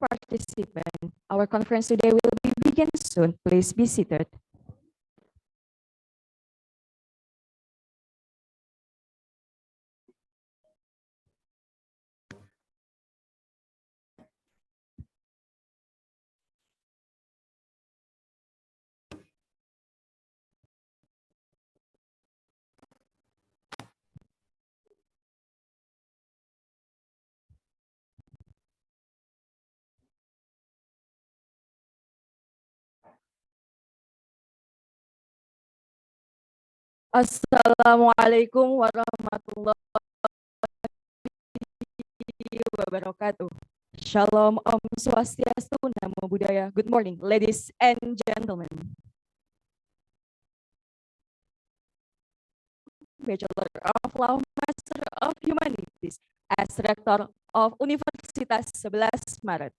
participants, our conference today will begin soon. Please be seated. Assalamualaikum warahmatullahi wabarakatuh. Shalom, Om Swastiastu, Namo Buddhaya. Good morning, ladies and gentlemen. Bachelor of Law, Master of Humanities, as Rector of Universitas 11 Maret.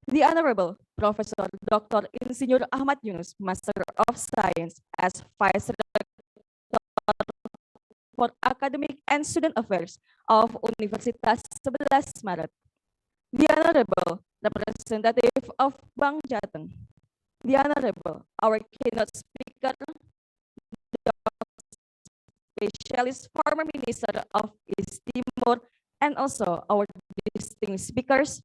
The Honorable Professor Dr. Insinyur Ahmad Yunus, Master of Science, as Vice Rector for Academic and Student Affairs of Universitas 11 Maret. The Honorable Representative of Bank Jateng. The Honorable, our keynote speaker, Specialist former Minister of East Timor, and also our distinguished speakers,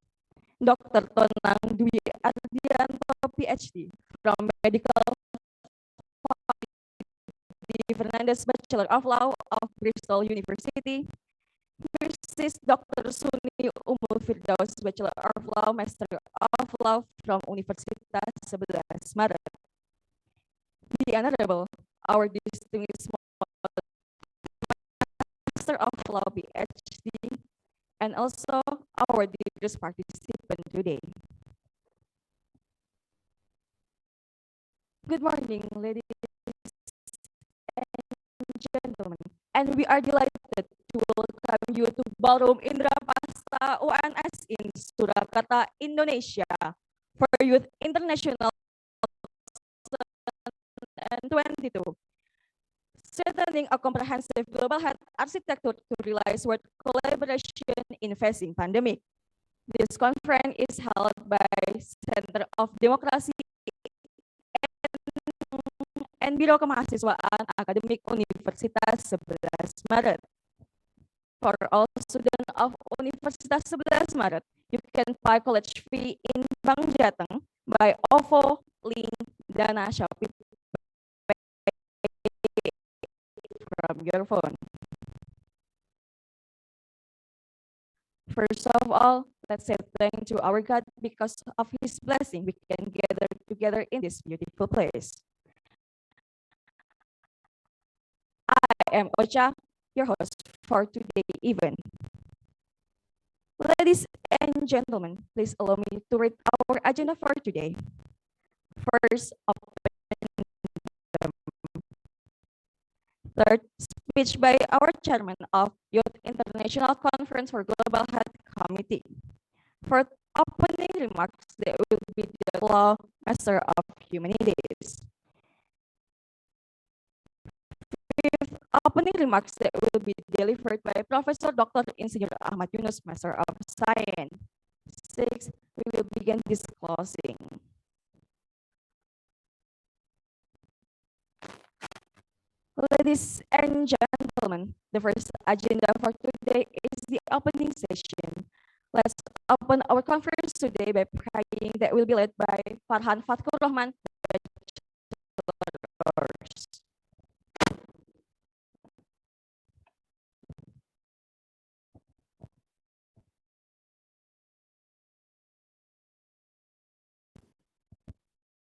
Dr. Tonang Dwi Ardianto, PhD, from Medical Fernandez Bachelor of Law of Bristol University, Mrs. Dr. Suni Umul Firdaus, Bachelor of Law, Master of Law from Universitas 11 Maret. The Honorable, our distinguished Master of Law, PhD, and also our dearest participant today. Good morning, ladies and gentlemen, and we are delighted to welcome you to Ballroom Indrapasta UNS in Surakarta, Indonesia for Youth International 2022. Strengthening a comprehensive global health architecture to realize world collaboration in facing pandemic. This conference is held by Center of Democracy and Biro Kemahasiswaan Akademik Universitas 11 Maret. For all students of Universitas 11 Maret, you can pay college fee in Bank Jateng by OVO, Link, Dana, Shopee from your phone. First of all, let's say thank to our God because of His blessing we can gather together in this beautiful place. I am Ocha, your host for today's event. Ladies and gentlemen, please allow me to read our agenda for today. First, third, speech by our chairman of Youth International Conference for Global Health Committee. Fourth, opening remarks that will be the Law Master of Humanities. Fifth, opening remarks that will be delivered by Professor Dr. Insinyur Ahmad Yunus, Master of Science. Sixth, we will begin disclosing. Ladies and gentlemen, the first agenda for today is the opening session. Let's open our conference today by praying that will be led by Farhan Fatkur Rahman.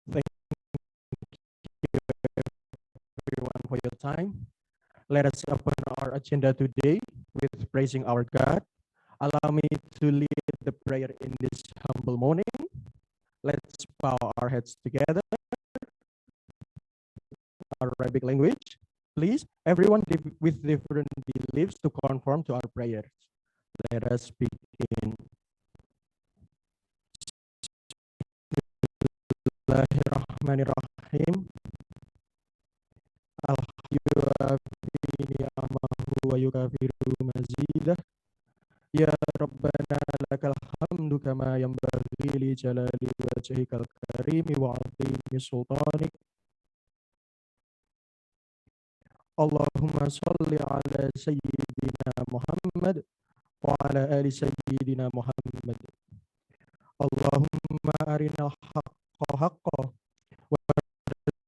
Thank you everyone for your time. Let us open our agenda today with praising our God. Allow me to lead the prayer in this humble morning. Let's bow our heads together. Arabic language. Please, everyone with different beliefs to conform to our prayers. Let us begin. Bismillahirrahmanirrahim. Al-yu'afini amahu wa yukafiru mazidah. Ya Rabbana lakal الحمد كما ينبغي لجلال وجهك الكريم وعظيم سلطانك. اللهم صل على سيدنا محمد وعلى آل سيدنا محمد. اللهم أرنا الحق حقا وارنا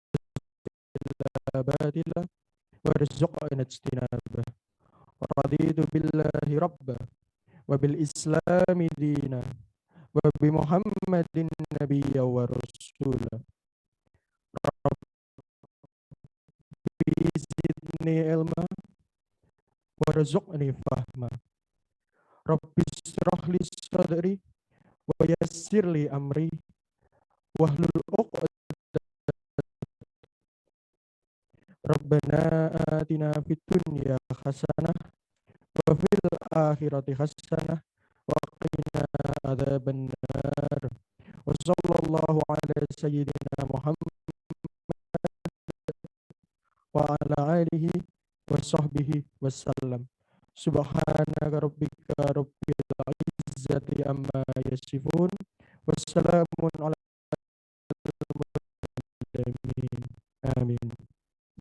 باطلا وارزقنا اجتنابه. رضيت بالله ربا وبالإسلام دينا وبمحمد نبيا ورسولا. ربي زدني علما وارزقني فهما. ربي اشرح لي صدري ويسر لي أمري واحلل عقدة. ربنا آتنا في الدنيا حسنة وفي الآخرة حسنة وقنا عذاب النار. وصلى الله على سيدنا محمد وعلى آله وصحبه وسلم. سبحانك ربك رب العزة عما يصفون والسلام على المرسلين. Amin.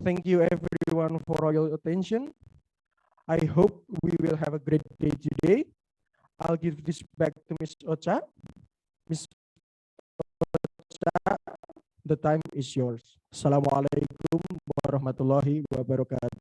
Thank you everyone for your attention. I hope we will have a great day today. I'll give this back to Miss Ocha. Miss Ocha, the time is yours. Assalamualaikum warahmatullahi wabarakatuh.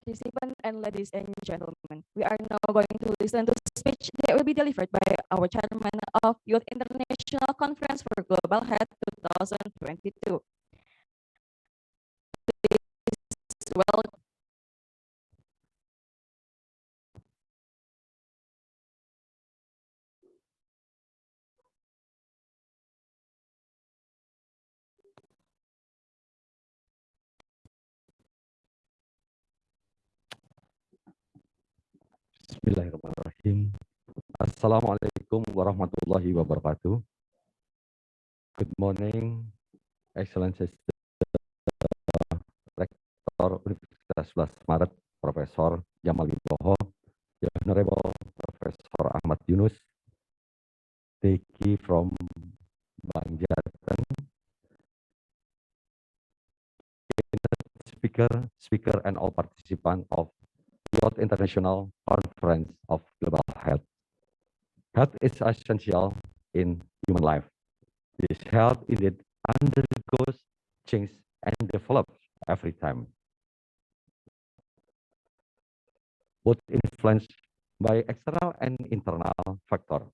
Participants and ladies and gentlemen, we are now going to listen to speech that will be delivered by our chairman of Youth International Conference for Global Health 2022. Please welcome. Bismillahirrahmanirrahim. Bismillahirrahmanirrahim. Assalamualaikum warahmatullahi wabarakatuh. Good morning, Excellencies Rektor Universitas 11 Maret, Profesor Jamal Wibowo, the Honorable Professor Ahmad Yunus, Deki from Bangjatan, speaker, and all participants of World International Conference of Global Health. Health is essential in human life. This health indeed undergoes change and develops every time, both influenced by external and internal factors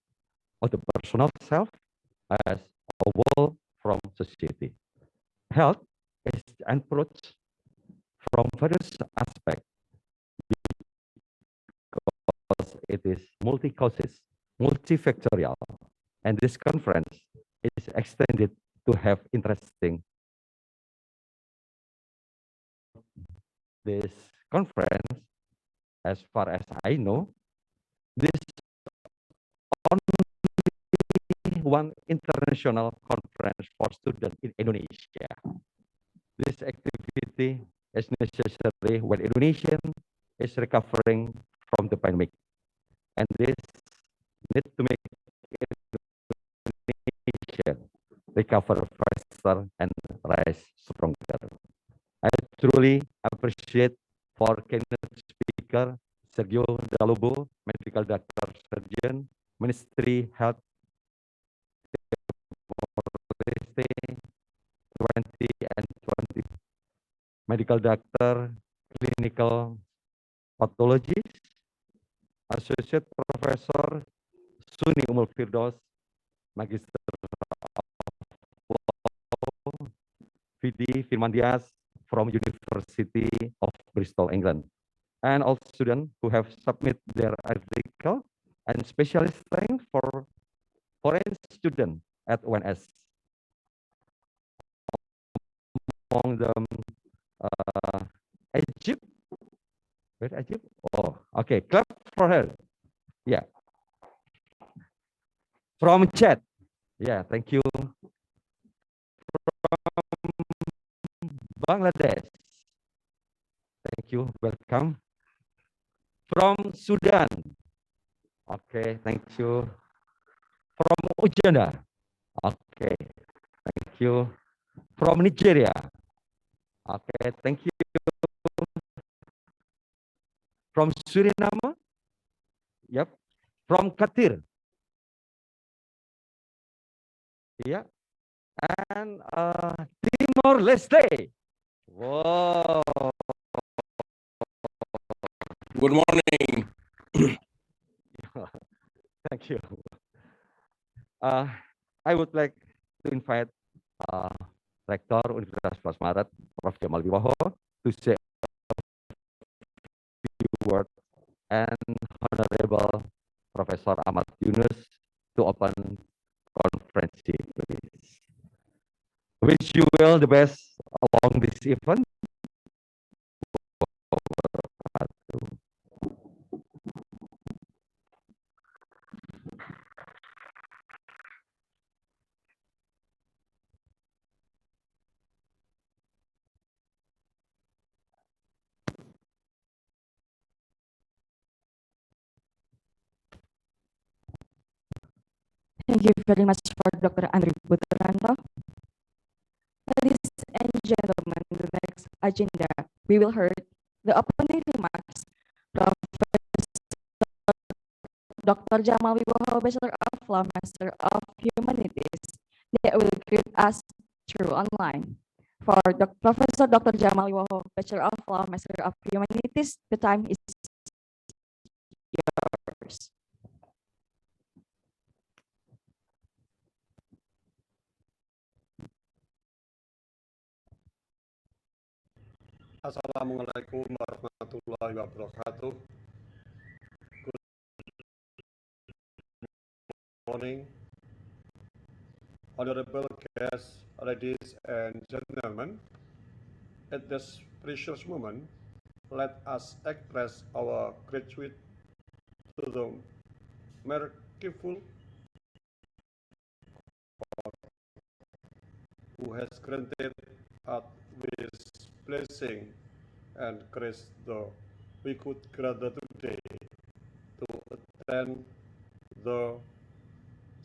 of the personal self as a whole from society. Health is approached from various aspects because it is multi-causes, multifactorial, and this conference is extended to have interesting. This conference, as far as I know, this only one international conference for students in Indonesia. This activity is necessary when Indonesia is recovering from the pandemic, and this need to make Indonesia recover faster and rise stronger. I truly appreciate for keynote speaker Sergio Dalubo, medical doctor surgeon, Ministry Health 20 and 20, medical doctor, clinical pathologist, Associate Professor Suni Umul Firdaus, Magister Law, VD Firmandias from University of Bristol, England, and all students who have submitted their article and specialist training for foreign students at UNS. Among them, Egypt. Where Egypt? Oh, okay. Clap for her. Yeah. From chat. Yeah, thank you. From Bangladesh. Thank you. Welcome. From Sudan. Okay, thank you. From Uganda. Okay, thank you. From Nigeria. Okay, thank you. From Suriname. Yep. From Qatar. Yeah. And Timor Leste. Whoa. Good morning. Thank you. I would like to invite Rektor Universitas 11 Maret, Prof. Jamal Wibowo, to say a few words, and Honorable Professor Ahmad Yunus to open conference, please. Wish you all the best along this event. Thank you very much for Dr. Andrew Butranto. Ladies and gentlemen, the next agenda, we will hear the opening remarks from Dr. Jamal Wibowo, Bachelor of Law, Master of Humanities, that will greet us through online. For Professor Dr. Jamal Wibowo, Bachelor of Law, Master of Humanities, the time is yours. Assalamualaikum warahmatullahi wabarakatuh. Good morning, honorable guests, ladies and gentlemen. At this precious moment, let us express our gratitude to the merciful, who has granted us with blessing and grace that we could gather today to attend the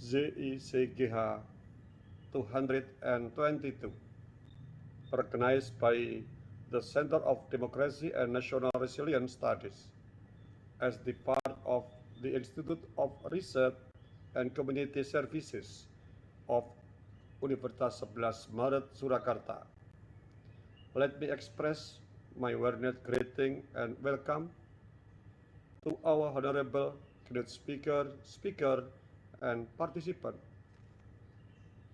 YICGH 222, organized by the Center of Democracy and National Resilience Studies as the part of the Institute of Research and Community Services of Universitas 11 Maret, Surakarta. Let me express my warmest greeting and welcome to our honorable keynote speaker, and participant,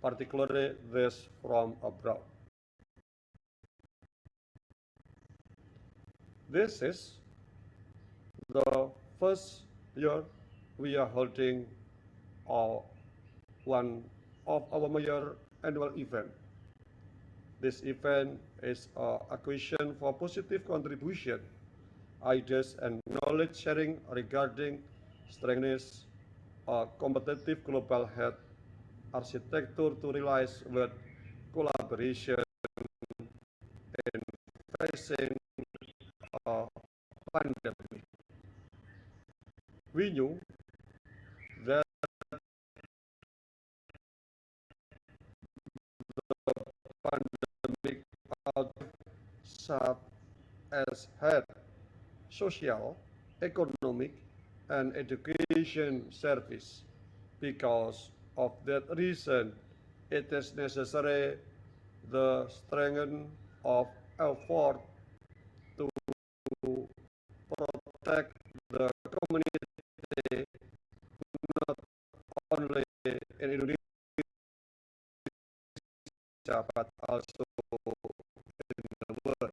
particularly those from abroad. This is the first year we are holding one of our major annual event. This event is an occasion for positive contribution, ideas, and knowledge sharing regarding strengthening a competitive global health architecture to realize with collaboration in facing a pandemic. We knew that pandemic outbreak such as health, social, economic, and education service. Because of that reason, it is necessary the strength of effort to protect the community not only in Indonesia but also in the world.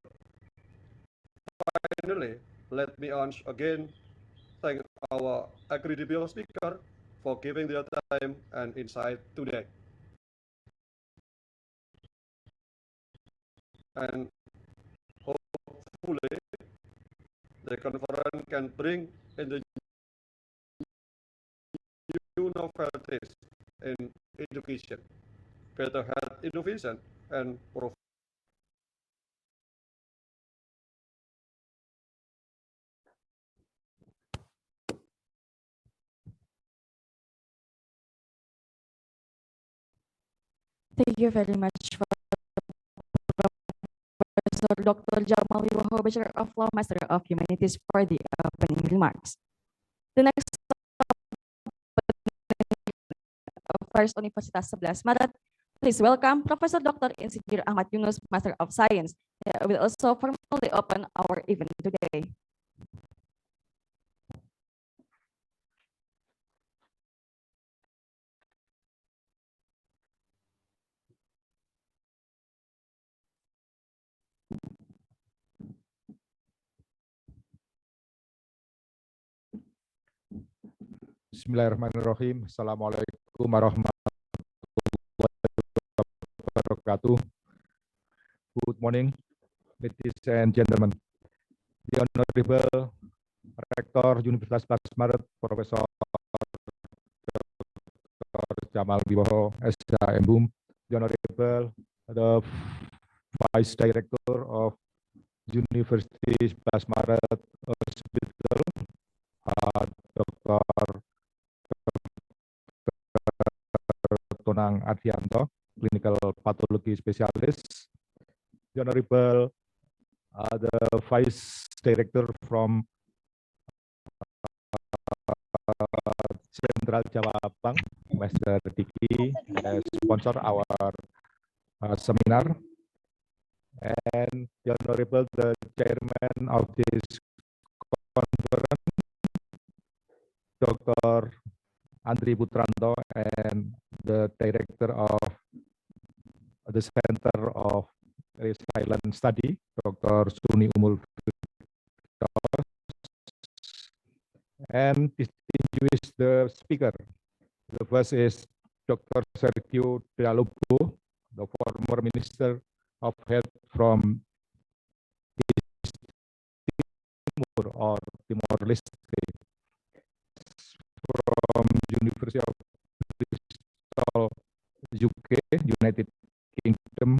Finally, let me once again thank our incredible speaker for giving their time and insight today. And hopefully, the conference can bring in the new novelties in education, better health innovation, and Thank you very much for Professor Dr. Jamal Wibowo, Bachelor of Law, Master of Humanities, for the opening remarks. The next First Universitas 11 Maret, please welcome Professor Dr. Insinyur Ahmad Yunus, Master of Science. He will also formally open our event today. Bismillahirrahmanirrahim. Assalamualaikum warahmatullahi wabarakatuh. Good morning, ladies and gentlemen. The Honorable Rector Universitas 11 Maret, Professor Dr. Jamal Wibowo, SHM, the Honorable the Vice Director of University 11 Maret Hospital, Dr. Tonang Adhianto, Clinical Pathology Specialist, the Honorable the Vice Director from Central Java Bank, Master Diki, sponsor our seminar, and the Honorable the Chairman of this conference, Dr. Andri Putranto, and the Director of the Center of Silent Study, Dr. Suni Umul, and distinguished the speaker. The first is Dr. Sergio Dialobo, the former Minister of Health from East Timor or Timor-Leste. from University of Bristol, UK, United Kingdom,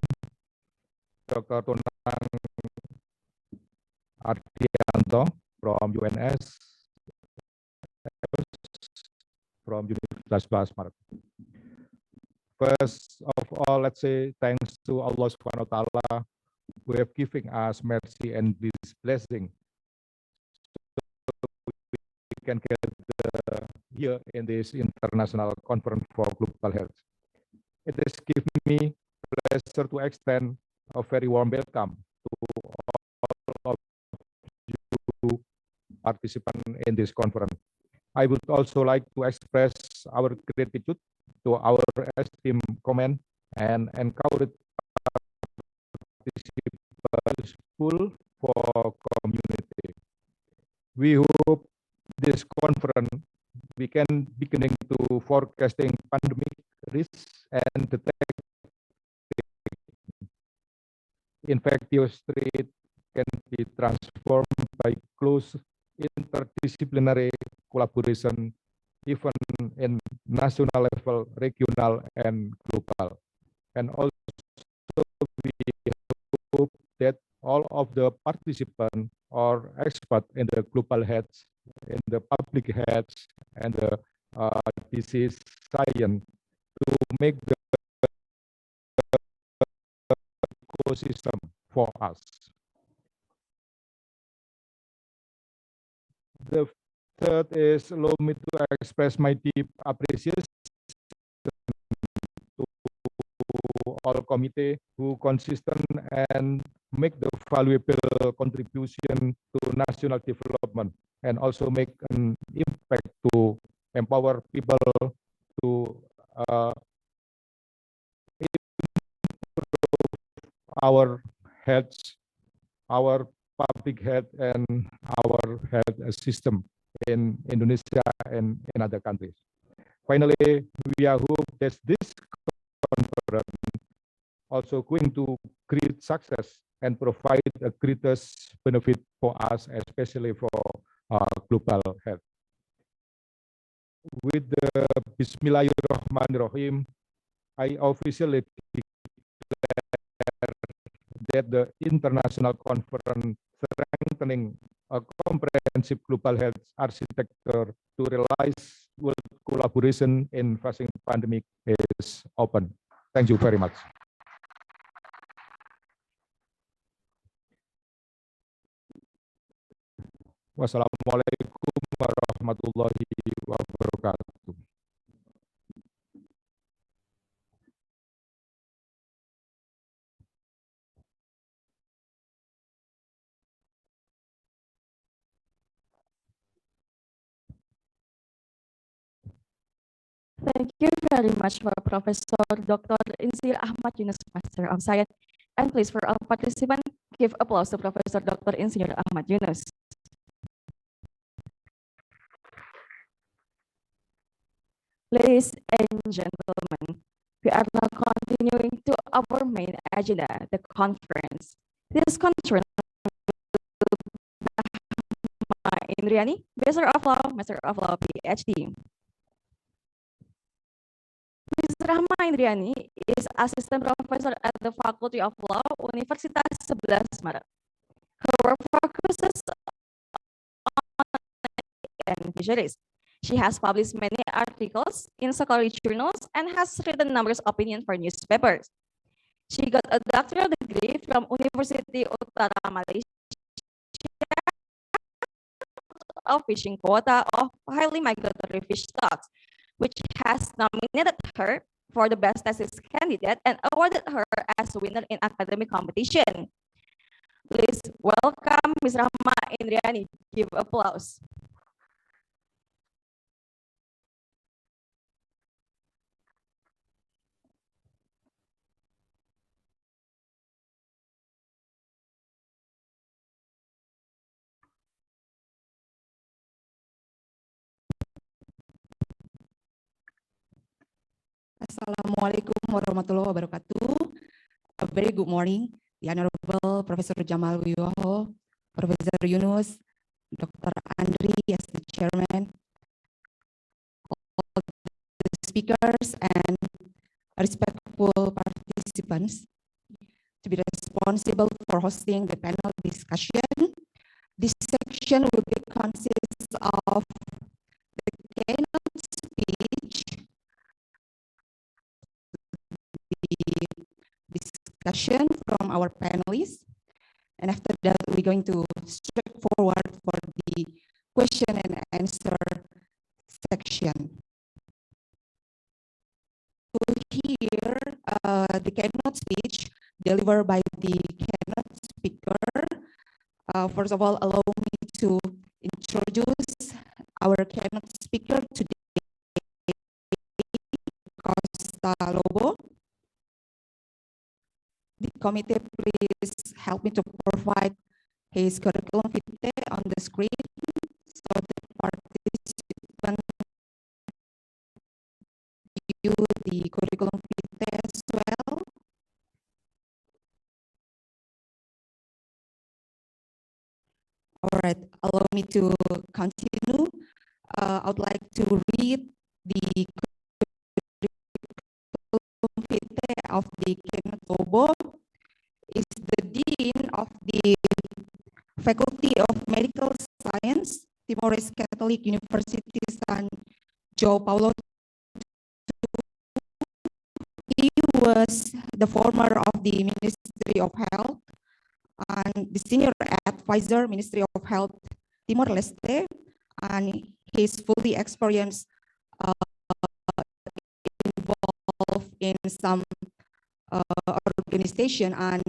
Dr. Tonang Ardianto from UNS, from Universitas Basmar. First of all, let's say thanks to Allah Subhanahu wa Ta'ala who have given us mercy and this blessing. So we can get here in this international conference for global health. It has given me pleasure to extend a very warm welcome to all of you participants in this conference. I would also like to express our gratitude to our esteemed comment and encourage participants for community. We hope this conference we can beginning to forecasting pandemic risks and detect infectious threat can be transformed by close interdisciplinary collaboration even in national level, regional, and global. And also we hope that all of the participants are experts in the global health, in the public health, and the disease science to make the ecosystem for us. The third is allow me to express my deep appreciation to all committee who consistent and make the valuable contribution to national development and also make an impact to empower people to improve our health, our public health, and our health system in Indonesia and in other countries. Finally, we are hope that this conference also going to create success and provide a greatest benefit for us, especially for global health. With the Bismillahirrahmanirrahim, I officially declare that the international conference strengthening a comprehensive global health architecture to realize world collaboration in facing pandemic is open. Thank you very much. Wassalamualaikum warahmatullahi wabarakatuh. Thank you very much for Professor Dr. Insinyur Ahmad Yunus, Master of Science. And please, for all participants, give applause to Professor Dr. Insinyur Ahmad Yunus. Ladies and gentlemen, we are now continuing to our main agenda, the conference. This conference by Indriani, Master of Law, PhD. Ms. Rahma Indriani is Assistant Professor at the Faculty of Law, Universitas 11 Maret. Her work focuses on and fisheries. She has published many articles in scholarly journals and has written numerous opinions for newspapers. She got a doctoral degree from University Utara Malaysia of fishing quota of highly migratory fish stocks, which has nominated her for the best thesis candidate and awarded her as a winner in academic competition. Please welcome Ms. Rahma Indriani. Give applause. Assalamualaikum warahmatullahi wabarakatuh. A very good morning, the Honorable Professor Jamal Wiyoho, Professor Yunus, Dr. Andri as the chairman, speakers and respectful participants, to be responsible for hosting the panel discussion. This section will be consist of the keynote speech, the discussion from our panelists, and after that, we're going to straight forward for the question and answer section. To hear the keynote speech delivered by the keynote speaker, first of all, allow me to introduce our keynote speaker today, Costa Lobo. The committee, please help me to provide his curriculum vitae on the screen so the participant view the curriculum vitae as well. All right, allow me to continue. I would like to read the curriculum vitae of the Kenneth Lobo. Is the Dean of the Faculty of Medical Science, Timor-Leste Catholic University San João Paulo. He was the former of the Ministry of Health and the senior advisor, Ministry of Health, Timor-Leste, and he's fully experienced involved in some organization and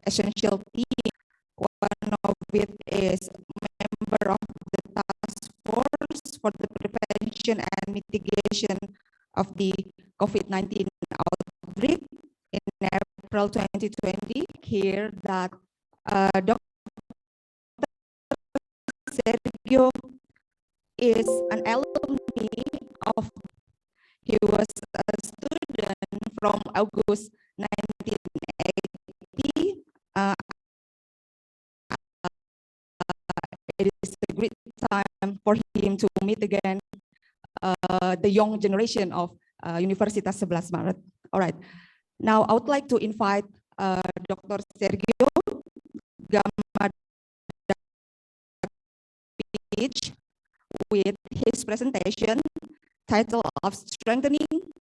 essential team. One of it is member of the task force for the prevention and mitigation of the COVID-19 outbreak in April 2020. Here that Dr. Sergio is an alumni of, he was a student from August 1980. It is a great time for him to meet again the young generation of Universitas 11 Maret. All right, now I would like to invite Dr. Sergio Gamma speech with his presentation title of Strengthening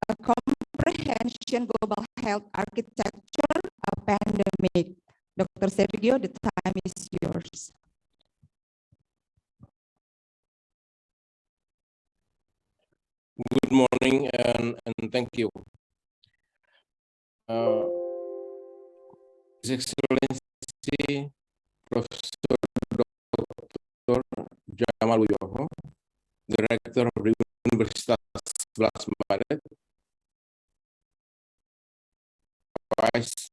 a Comprehension Global Health Architecture, a Pandemic. Dr. Sergio, the time is yours. Good morning and thank you. His Excellency Professor Dr. Jamal Wiyoho, Director of the Universitas 11 Maret, Vice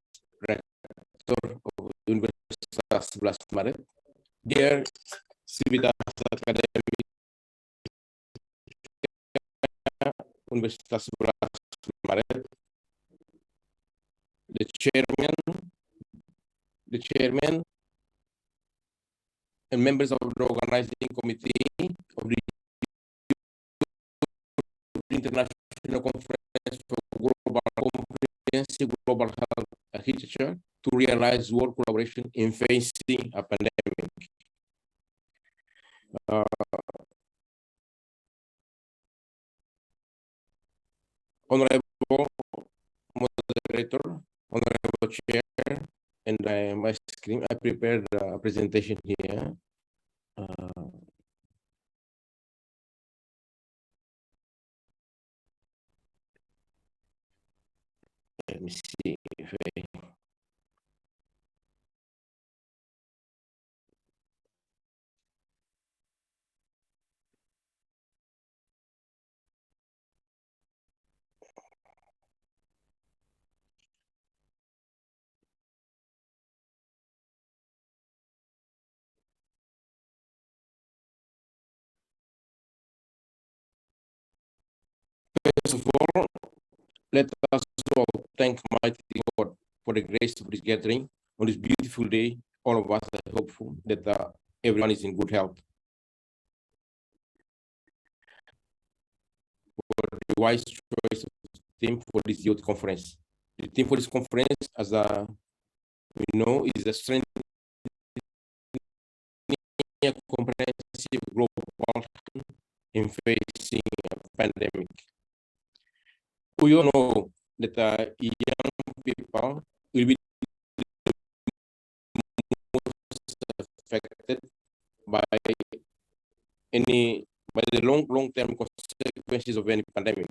Rector of Universitas 11 Maret, dear Civitas Academy Universitas 11 Maret, the chairman and members of the organizing committee of the International Conference for Comprehensive Global Health Architecture to realize world collaboration in facing a pandemic. Honorable moderator, honorable chair, and my screen, I prepared a presentation here. Let me see if I... First of all, let us all thank mighty God for the grace of this gathering on this beautiful day. All of us are hopeful that everyone is in good health. the wise choice of theme for this youth conference. The theme for this conference, as we know, is a strengthening a comprehensive global in facing a pandemic. We all know that young people will be most affected by the long-term consequences of any pandemic.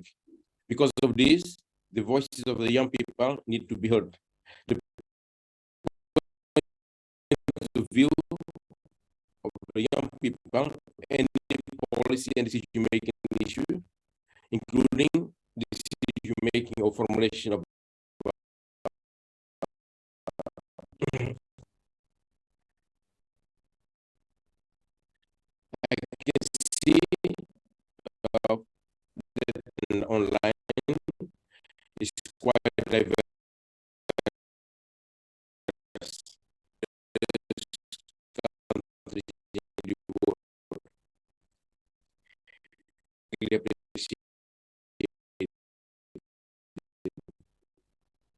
Because of this, the voices of the young people need to be heard. The view of the young people, any policy and decision-making issue, including decision-making or formulation of I can see that online is quite diverse. Countries in the world really appreciate.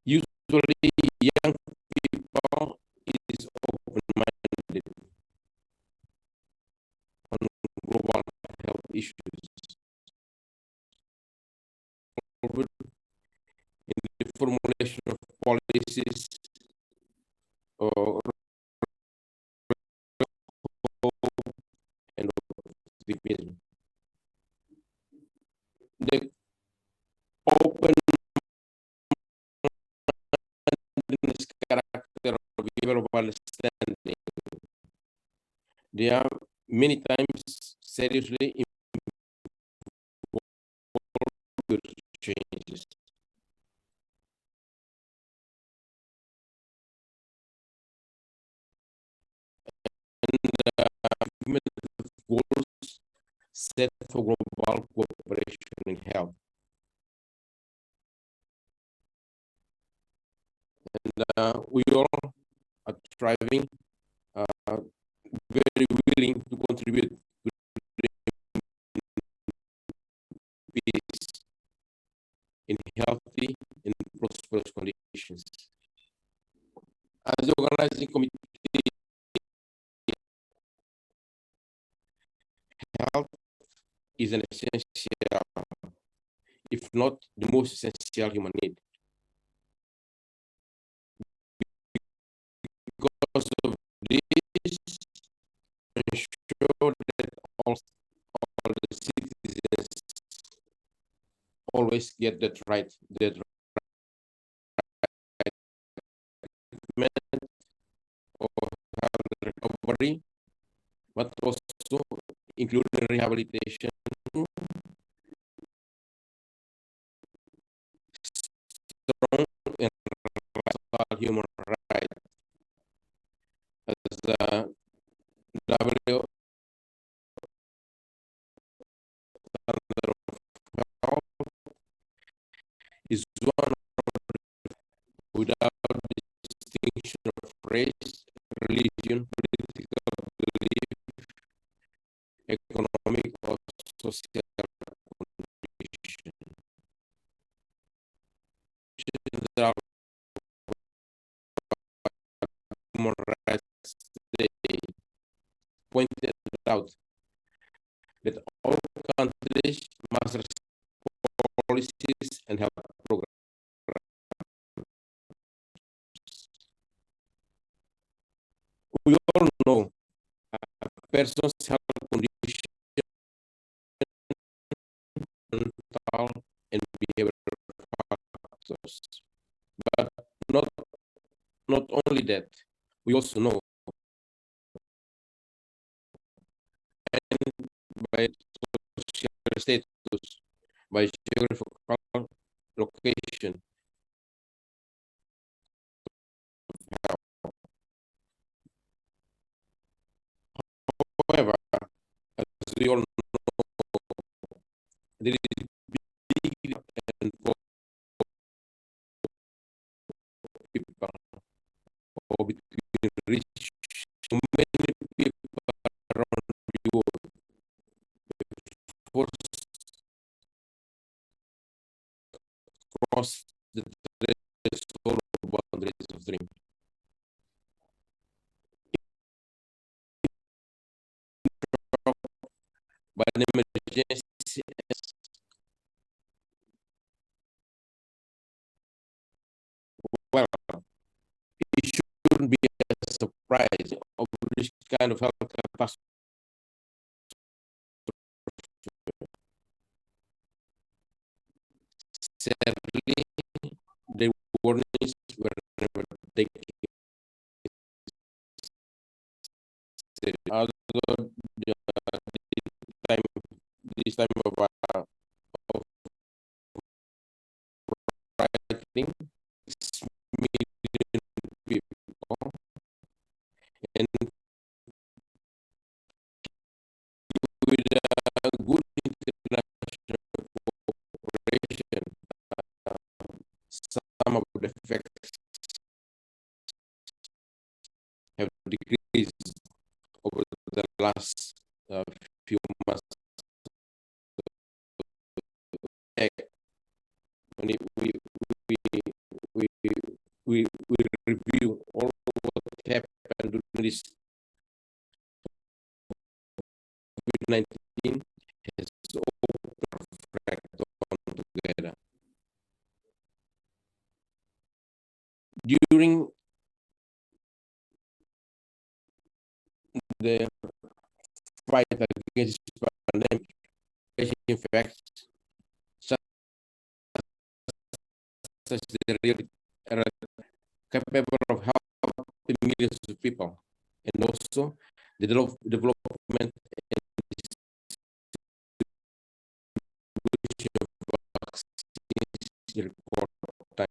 Usually, young people is open-minded on global health issues. In the formulation of policies or and optimism. The open character of giver of understanding. They are many times seriously involved with changes. And goals set for global cooperation in health. And we all are striving, very willing to contribute to peace in healthy and prosperous conditions. As the organizing committee, health is an essential, if not the most essential human need. Because of this, ensure that all the citizens always get that right treatment or health recovery, but also including rehabilitation, strong and vital human right. As the WHO is one without distinction of race, religion, political belief, economic or social condition. There are human rights day pointed out that all countries must respect policies and health programs. We all know a person's health condition, mental and behavioral factors. But not only that, we also know by social status, by geographical location. However, as we all know, there is big and poor people, or between rich, so many people around the world. Forced cross the threshold boundaries of dream. But an emergency, well, it shouldn't be a surprise of this kind of health catastrophe. Sadly, the warnings were never taken. Although this time of writing, 6 million people, and with a good international cooperation, some of the effects have decreased over the last few months. When we review all what happened during this COVID-19, has all perfect on together. During the fight against this pandemic, in fact, such the real are capable of helping millions of people, and also the development and distribution of vaccines in record time.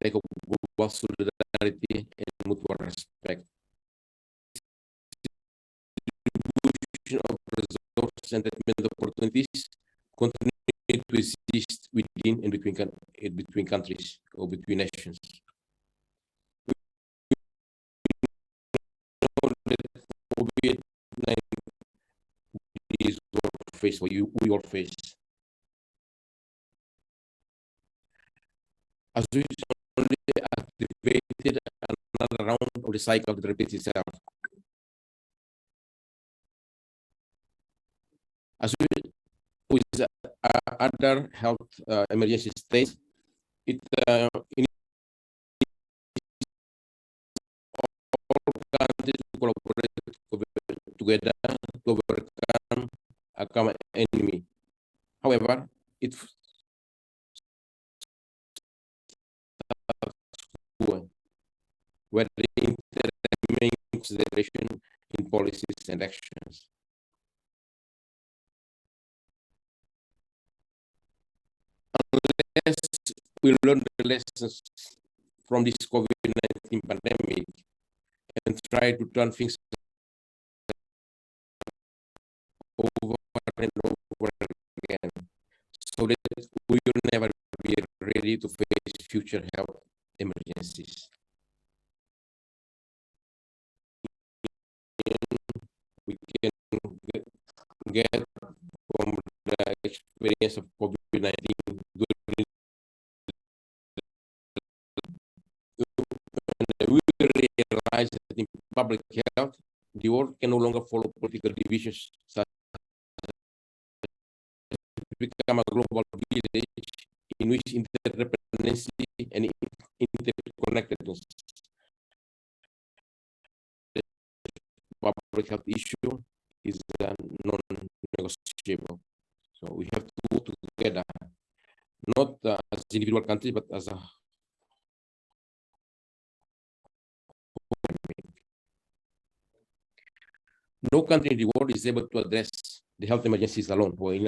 Like global solidarity and mutual respect. Distribution of resources and development opportunities continue to exist within and between countries or between nations. We know that COVID-19 is what we all face. As we only activated another round of the cycle that repeats itself. As with other health emergency states, it all countries to collaborate together to overcome a common enemy. However, it where the intermingling consideration in policies and actions. Unless we learn the lessons from this COVID-19 pandemic and try to turn things over and over again, so that we will never be ready to face future health emergencies. We can get from the experience of COVID-19 during we realize that in public health, the world can no longer follow political divisions such as become a global village in which interdependency and interconnectedness public health issue is non-negotiable. So we have to work together, not as individual countries, but as a no country in the world is able to address the health emergencies alone or in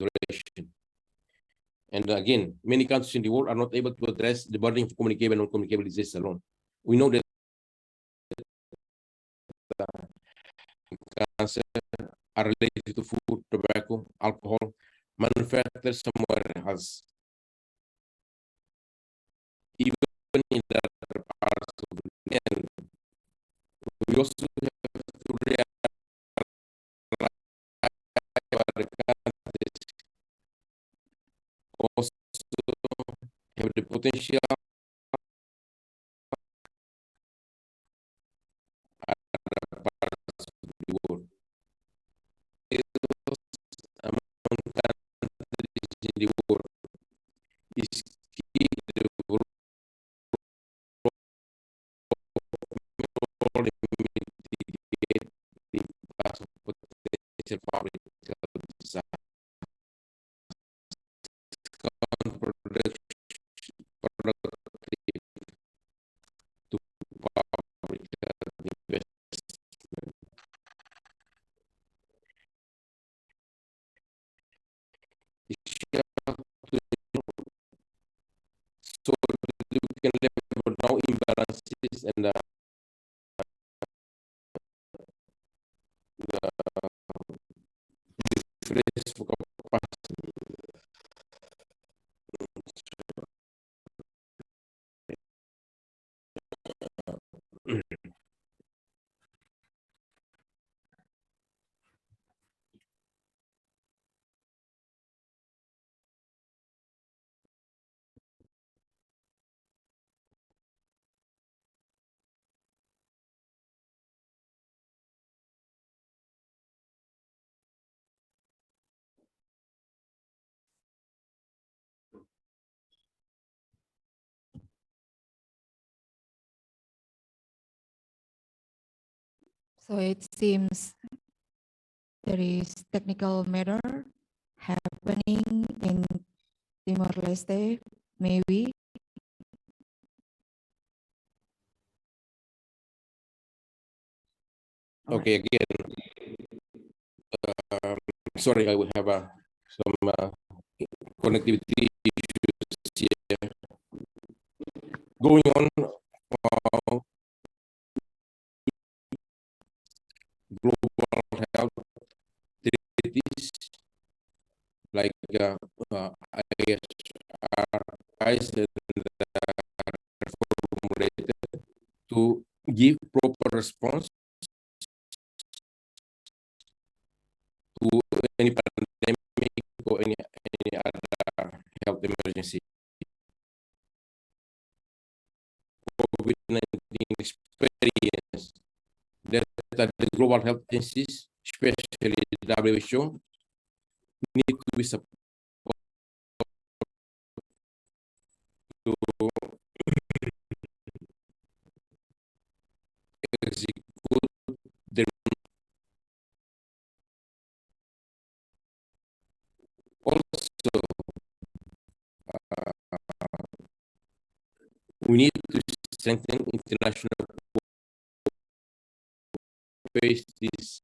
isolation. And again, many countries in the world are not able to address the burden of communicable and non-communicable diseases alone. We know that cancer are related to food, tobacco, alcohol, manufactured somewhere else. Even in the other parts of the world, we also have to also have the potential other parts of the world. Among countries in the world is key to the role in mitigating the impacts of potential public health disasters. Counterproductive to public health investment. So we can level down imbalances and the difference for capacity. So it seems there is technical matter happening in Timor-Leste, maybe. Okay, again, sorry, I will have some connectivity issues here. Going on, global health treaties like ISR formulated to give proper response to any pandemic or any other health emergency. COVID-19 experience that the global health agencies, especially the WHO, need to be supported to execute their also we need to strengthen international face this.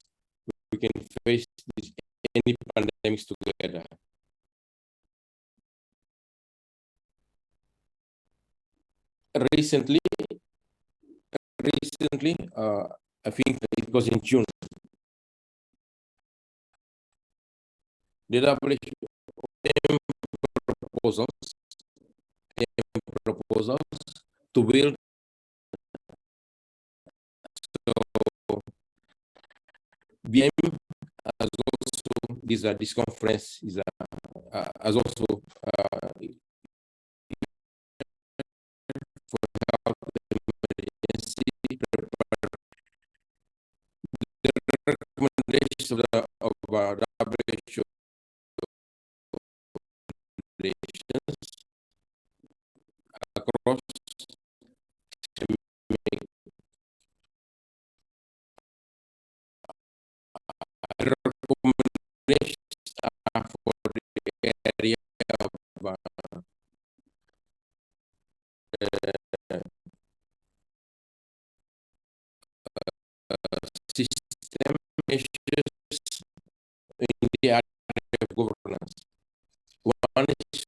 We can face this any pandemics together. Recently, I think it was in June, the WHO proposals to build. So BM as also this conference is as also for health emergency the recommendations of the WHO recommendations across recommendations for the area of system issues in the area of governance. One is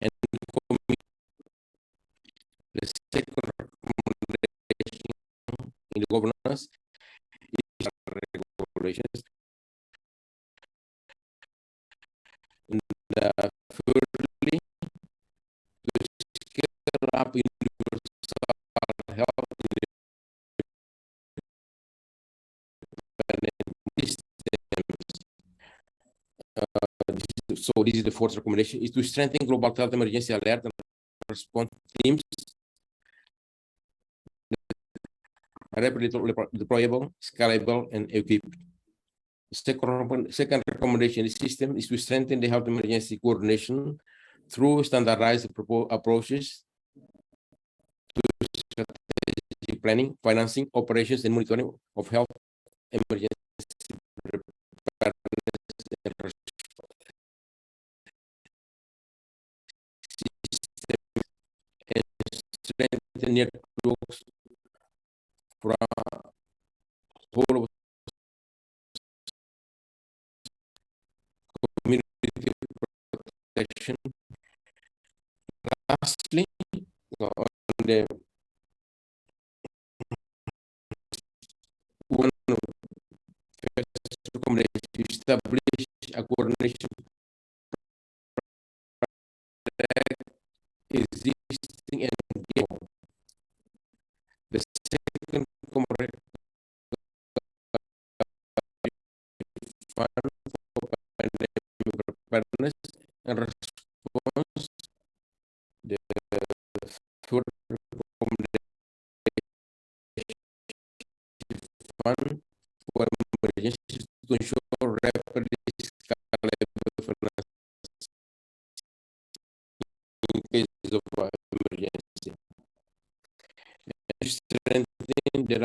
and for me, the second recommendation in the governance is regulations. And thirdly, to scale up universal health systems So this is the fourth recommendation, is to strengthen global health emergency alert and response teams, rapidly deployable, scalable, and equipped. Second recommendation in the system is to strengthen the health emergency coordination through standardized approaches to strategic planning, financing, operations, and monitoring of health emergency preparedness and strengthen networks for whole of community protection. Lastly, on the one recommendation to establish a coordination existing and new. The second recommendation fund for pandemic preparedness and response. The third recommendation fund for emergencies to ensure rapidly scalable finance in case of emergency. And strengthen the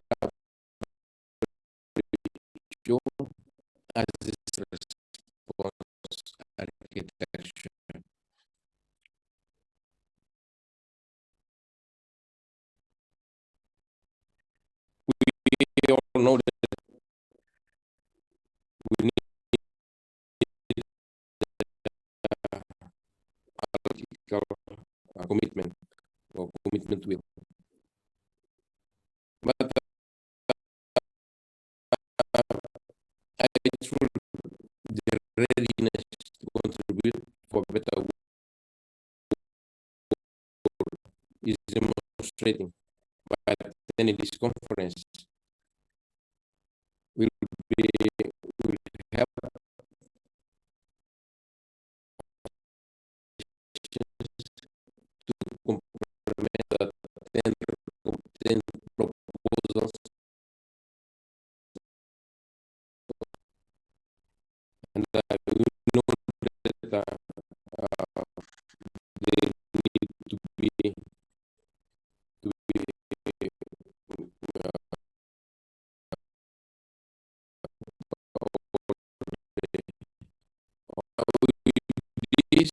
WHO as this response architecture. We all know that we need political commitment or commitment will. But I truly the readiness to contribute for better world is demonstrating by attending this conference will help to complement the 10 proposals and we know that they need to be this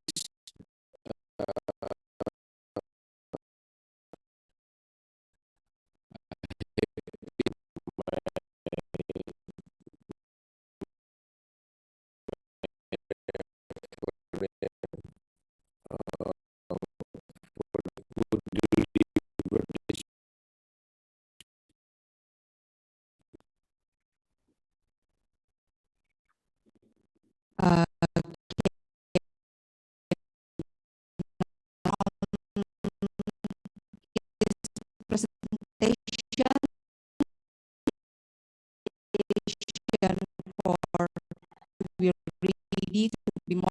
Uh, presentation for we're ready to be more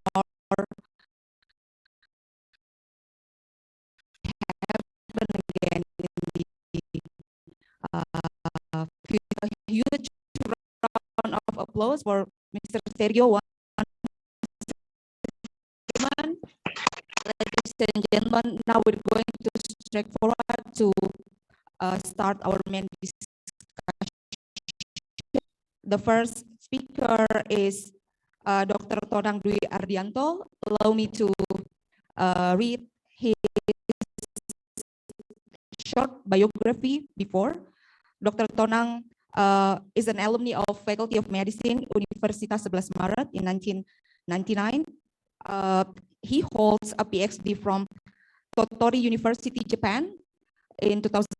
happen again in the huge round of applause for Mr. Sergio. Ladies and gentlemen, now we're going to straight forward to start our main discussion. The first speaker is Dr. Tonang Dwi Ardianto. Allow me to read his short biography before. Dr. Tonang is an alumni of Faculty of Medicine, Universitas 11 Maret in 1999. He holds a PhD from Tottori University, Japan in 2006,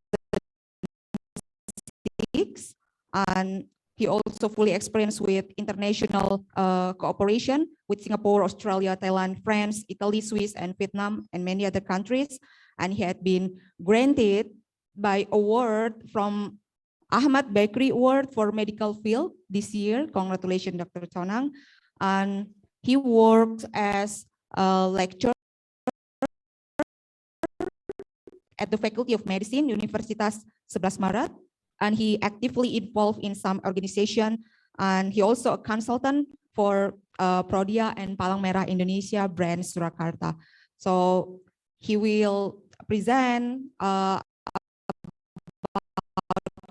and he also fully experienced with international cooperation with Singapore, Australia, Thailand, France, Italy, Swiss, and Vietnam, and many other countries. And he had been granted by award from Ahmad Bakri Award for medical field this year. Congratulations, Dr. Tonang. And He worked as a lecturer at the Faculty of Medicine, Universitas 11 Maret, and he actively involved in some organization, and he also a consultant for Prodia and Palang Merah Indonesia brand Surakarta. So he will present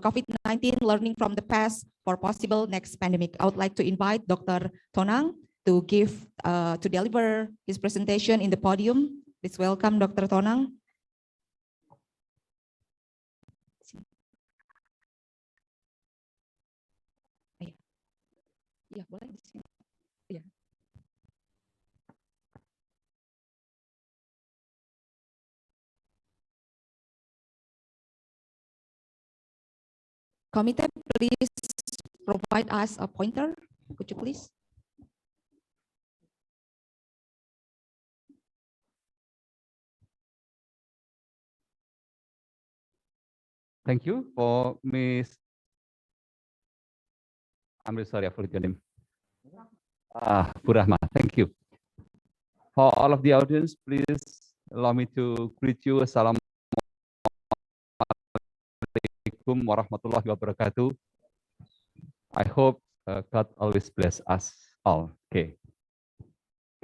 COVID-19 learning from the past for possible next pandemic. I would like to invite Dr. Tonang to deliver his presentation in the podium. Please welcome Dr. Tonang. Ya, boleh di sini. Ya. Committee, please provide us a pointer. Could you please? Thank you for Miss. I'm really sorry, I forgot your name. Purahma, thank you. For all of the audience, please allow me to greet you. Assalamualaikum warahmatullahi wabarakatuh. I hope God always bless us all. Okay.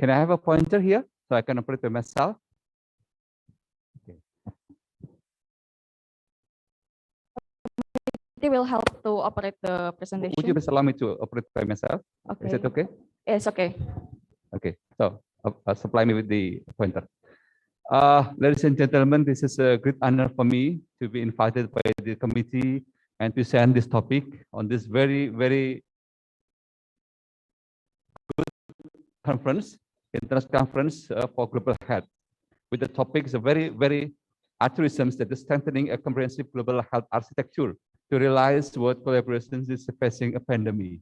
Can I have a pointer here so I can operate by myself? Okay. They will help to operate the presentation. Would you please allow me to operate by myself? Okay. Is it okay? Yes, okay. Okay, so supply me with the pointer. Ladies and gentlemen, this is a great honor for me to be invited by the committee and to present this topic on this very, very good conference, international conference for global health, with the topics of very, very altruisms that is strengthening a comprehensive global health architecture to realize what collaborations is facing a pandemic.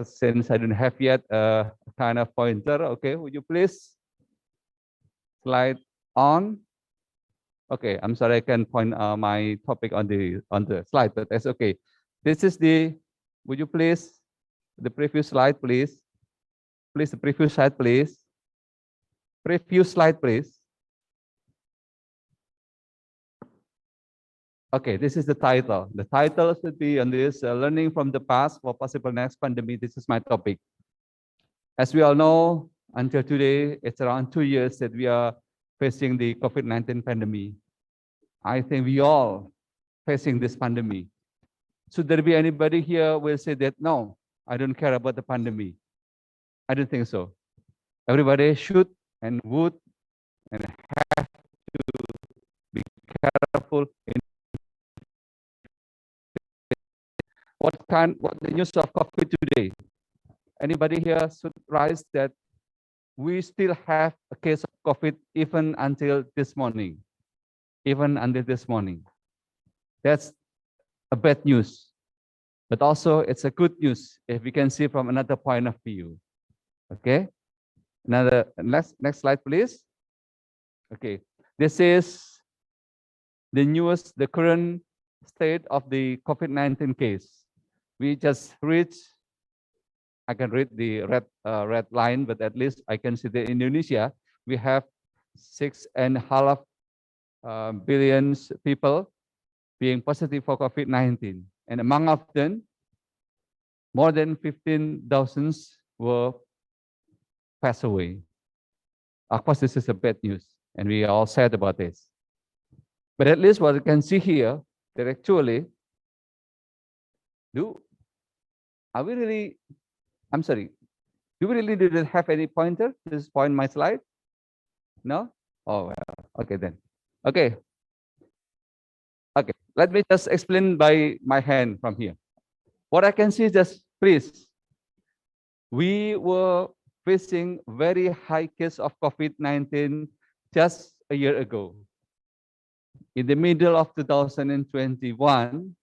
Since I don't have yet a kind of pointer, okay, would you please slide on? Okay, I'm sorry, I can point my topic on the slide, but that's okay. This is the, would you please, the previous slide, please. Please, the previous slide, please. Previous slide, please. Okay, this is the title. The title should be on this, learning from the past for possible next pandemic. This is my topic. As we all know, until today, it's around 2 years that we are facing the COVID-19 pandemic. I think we all facing this pandemic. Should there be anybody here who will say that, no, I don't care about the pandemic? I don't think so. Everybody should and would and have to be careful in what the news of COVID today. Anybody here should rise that we still have a case of COVID even until this morning. Even until this morning. That's a bad news. But also it's a good news if we can see from another point of view. Okay. Another next slide, please. Okay. This is the newest, the current state of the COVID-19 case. We just reached, I can read the red line, but at least I can see that in Indonesia, we have 6.5 billion people being positive for COVID-19. And among of them, more than 15,000 were passed away. Of course, this is a bad news, and we are all sad about this. But at least what you can see here, that actually, do we really didn't have any pointer to this point my slide? No? Oh, well, okay then. Okay. Okay, let me just explain by my hand from here. What I can see is just, please, we were facing very high case of COVID-19 just a year ago. In the middle of 2021,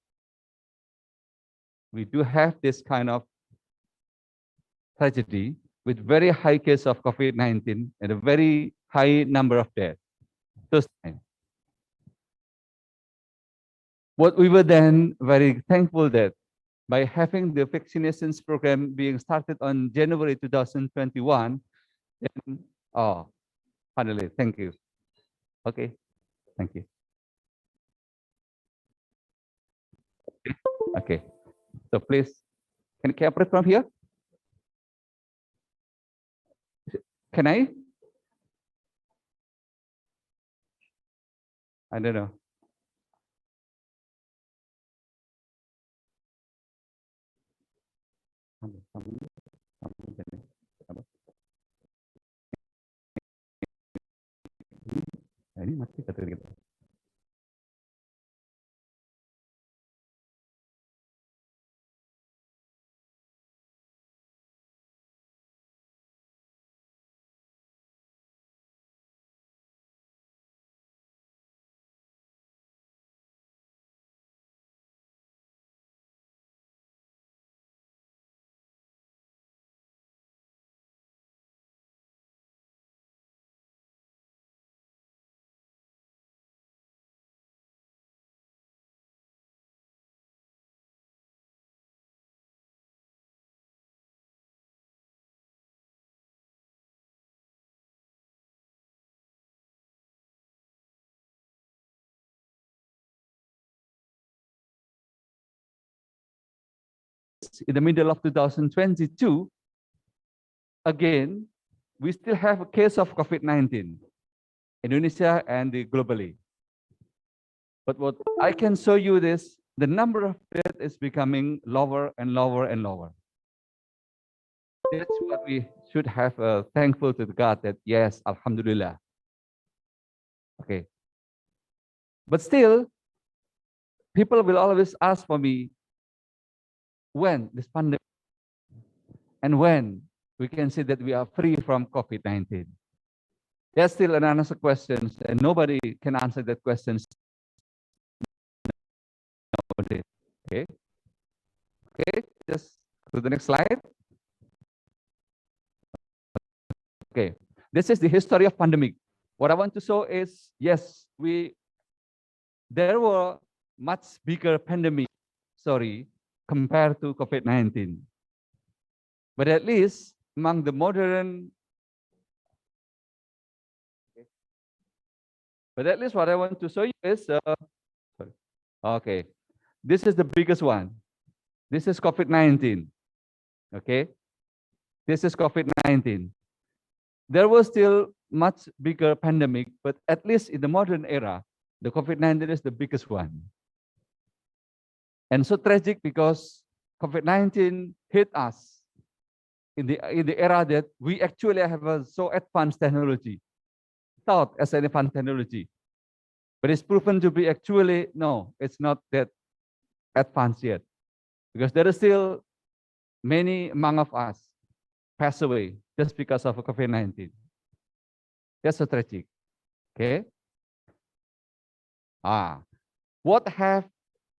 we do have this kind of tragedy with very high case of COVID-19 and a very high number of deaths. What we were then very thankful that by having the vaccinations program being started on January 2021, then, oh, finally, thank you. Okay, thank you. Okay, so please, can you operate from here? Can I? I don't know. Ini mati kata kita. In the middle of 2022, again, we still have a case of COVID-19, Indonesia and globally. But what I can show you is the number of deaths is becoming lower and lower and lower. That's what we should have thankful to God that yes, Alhamdulillah. Okay. But still, people will always ask for me, when this pandemic and when we can say that we are free from COVID-19. There's still an unanswered question, and nobody can answer that question nowadays. Okay. Okay, just to the next slide. Okay, this is the history of pandemic. What I want to show is, yes, there were much bigger pandemic, compared to COVID-19. But at least among the modern, but at least what I want to show you is, okay, this is the biggest one. This is COVID-19, okay? This is COVID-19. There was still much bigger pandemic, but at least in the modern era, the COVID-19 is the biggest one. And so tragic because COVID-19 hit us in the era that we actually have a so advanced technology, thought as an advanced technology. But it's proven to be actually, no, it's not that advanced yet. Because there are still many among of us pass away just because of COVID-19. That's so tragic. Okay. What have,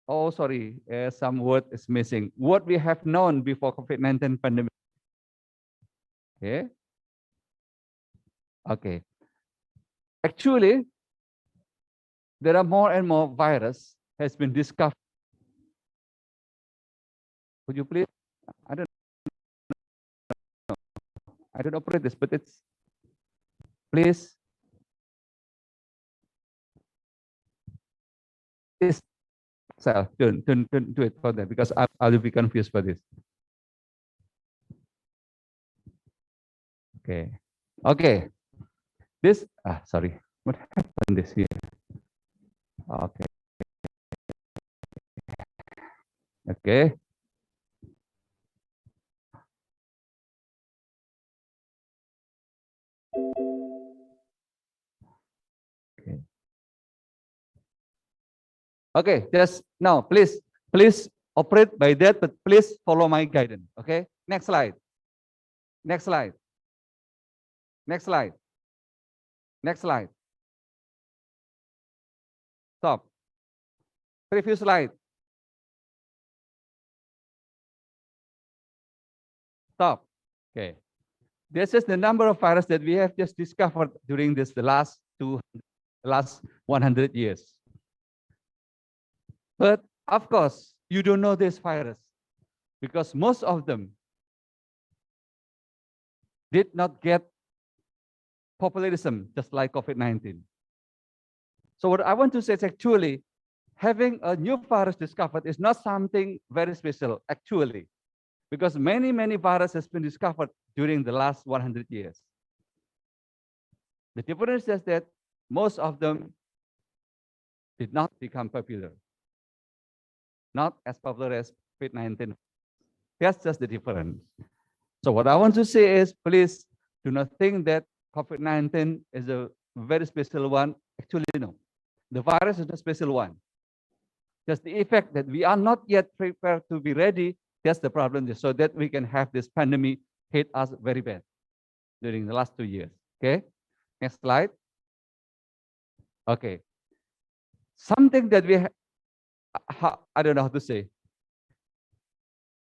oh, sorry, some word is missing. What we have known before COVID-19 pandemic. Okay. Okay. Actually, there are more and more virus has been discovered. Would you please? I don't operate this, but it's, please. This, so don't do it for that because I'll be confused for this. Okay. Okay. This, sorry, what happened this here? Okay. Okay. Okay. Okay, just now, please operate by that, but please follow my guidance. Okay, next slide. Next slide. Next slide. Next slide. Stop. Previous slide. Stop. Okay. This is the number of viruses that we have just discovered during the last 100 years. But of course, you don't know this virus. because most of them did not get populism just like COVID-19. So what I want to say is actually having a new virus discovered is not something very special actually, because many viruses has been discovered during the last 100 years. The difference is that most of them did not become popular, not as popular as COVID-19. That's just the difference. So what I want to say is, please do not think that COVID-19 is a very special one. Actually, no. The virus is a special one. Just the effect that we are not yet prepared to be ready, that's the problem, so that we can have this pandemic hit us very bad during the last 2 years. Okay, next slide. Okay, something that we, I don't know how to say.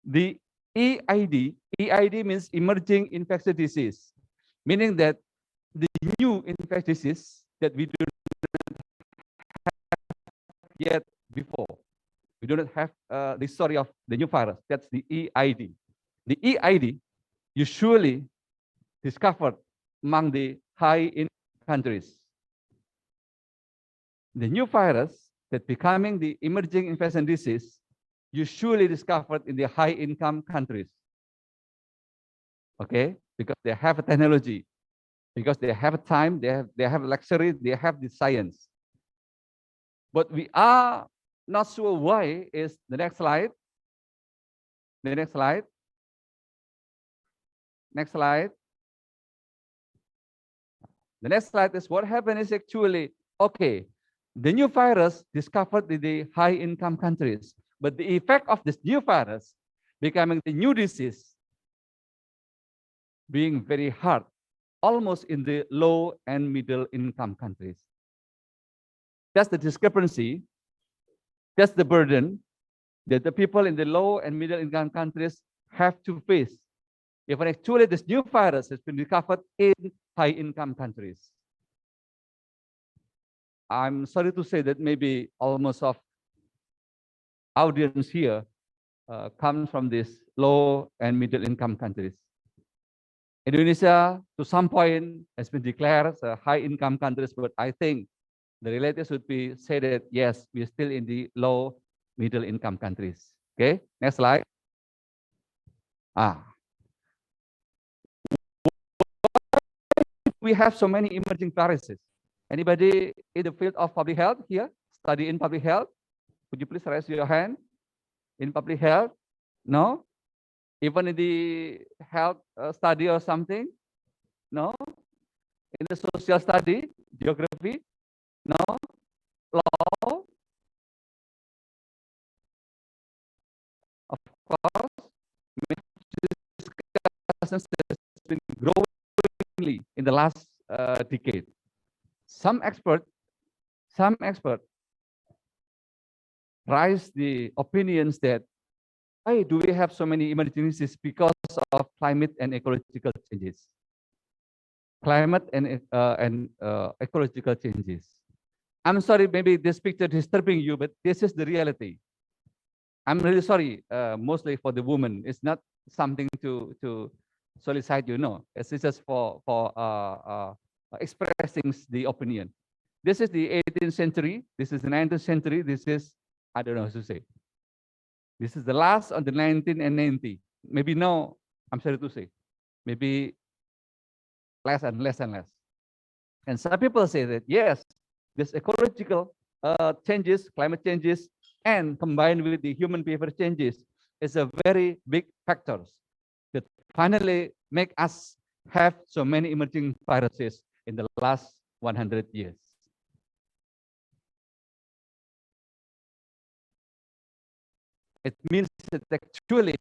The EID means emerging infectious disease, meaning that the new infectious disease that we do not have yet before. We do not have the story of the new virus. That's the EID. The EID usually discovered among the high-income countries. The new virus that becoming the emerging infectious disease usually discovered in the high-income countries. Okay, because they have a technology, because they have time, they have luxury, they have the science. But we are not sure why. Is the next slide. The next slide. Next slide. The next slide is what happened is actually, okay, the new virus discovered in the high-income countries, but the effect of this new virus becoming the new disease being very hard, almost in the low and middle income countries. That's the discrepancy. That's the burden that the people in the low and middle income countries have to face. Even actually this new virus has been discovered in high income countries. I'm sorry to say that maybe almost of audience here comes from these low and middle income countries. Indonesia, to some point, has been declared as a high income countries, but I think the reality should be said that yes, we're still in the low middle income countries. Okay, next slide. We have so many emerging viruses. Anybody in the field of public health here? Study in public health? Would you please raise your hand? In public health? No? Even in the health study or something? No? In the social study, geography? No? Law? Of course, discussions has been growing in the last decade. Some expert raise the opinions that, why do we have so many emergencies? Because of climate and ecological changes. Climate and ecological changes. I'm sorry, maybe this picture is disturbing you, but this is the reality. I'm really sorry, mostly for the woman. It's not something to solicit you, no. It's just for expressing the opinion. This is the 18th century. This is the 19th century. This is, I don't know how to say. This is the last of the 19 and 90. Maybe now, I'm sorry to say, maybe less and less and less. And some people say that, yes, this ecological changes, climate changes, and combined with the human behavior changes is a very big factors that finally make us have so many emerging viruses in the last 100 years. It means that actually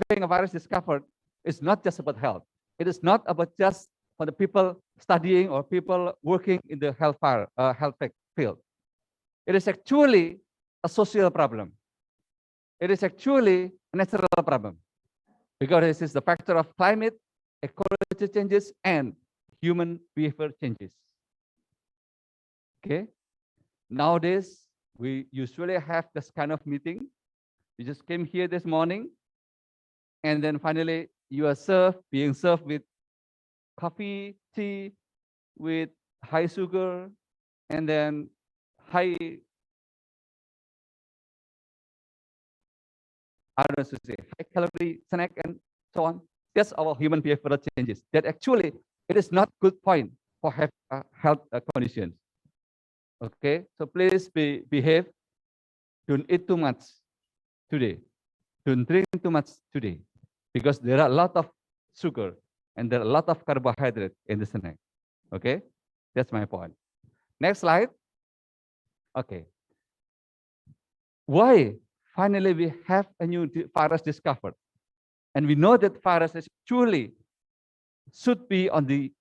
having a virus discovered is not just about health. It is not about just for the people studying or people working in the health field. It is actually a social problem. It is actually a natural problem because this is the factor of climate, ecology changes, and human behavior changes. Okay. Nowadays, we usually have this kind of meeting. We just came here this morning. And then finally, you are being served with coffee, tea, with high sugar, and then high, I don't know to say, high calorie snack and so on. That's our human behavioral changes. That actually, it is not good point for health conditions. Okay, so please behave. Don't eat too much today. Don't drink too much today, because there are a lot of sugar and there are a lot of carbohydrate in the snack. Okay, that's my point. Next slide. Okay. Why finally we have a new virus discovered? And we know that viruses truly should be on the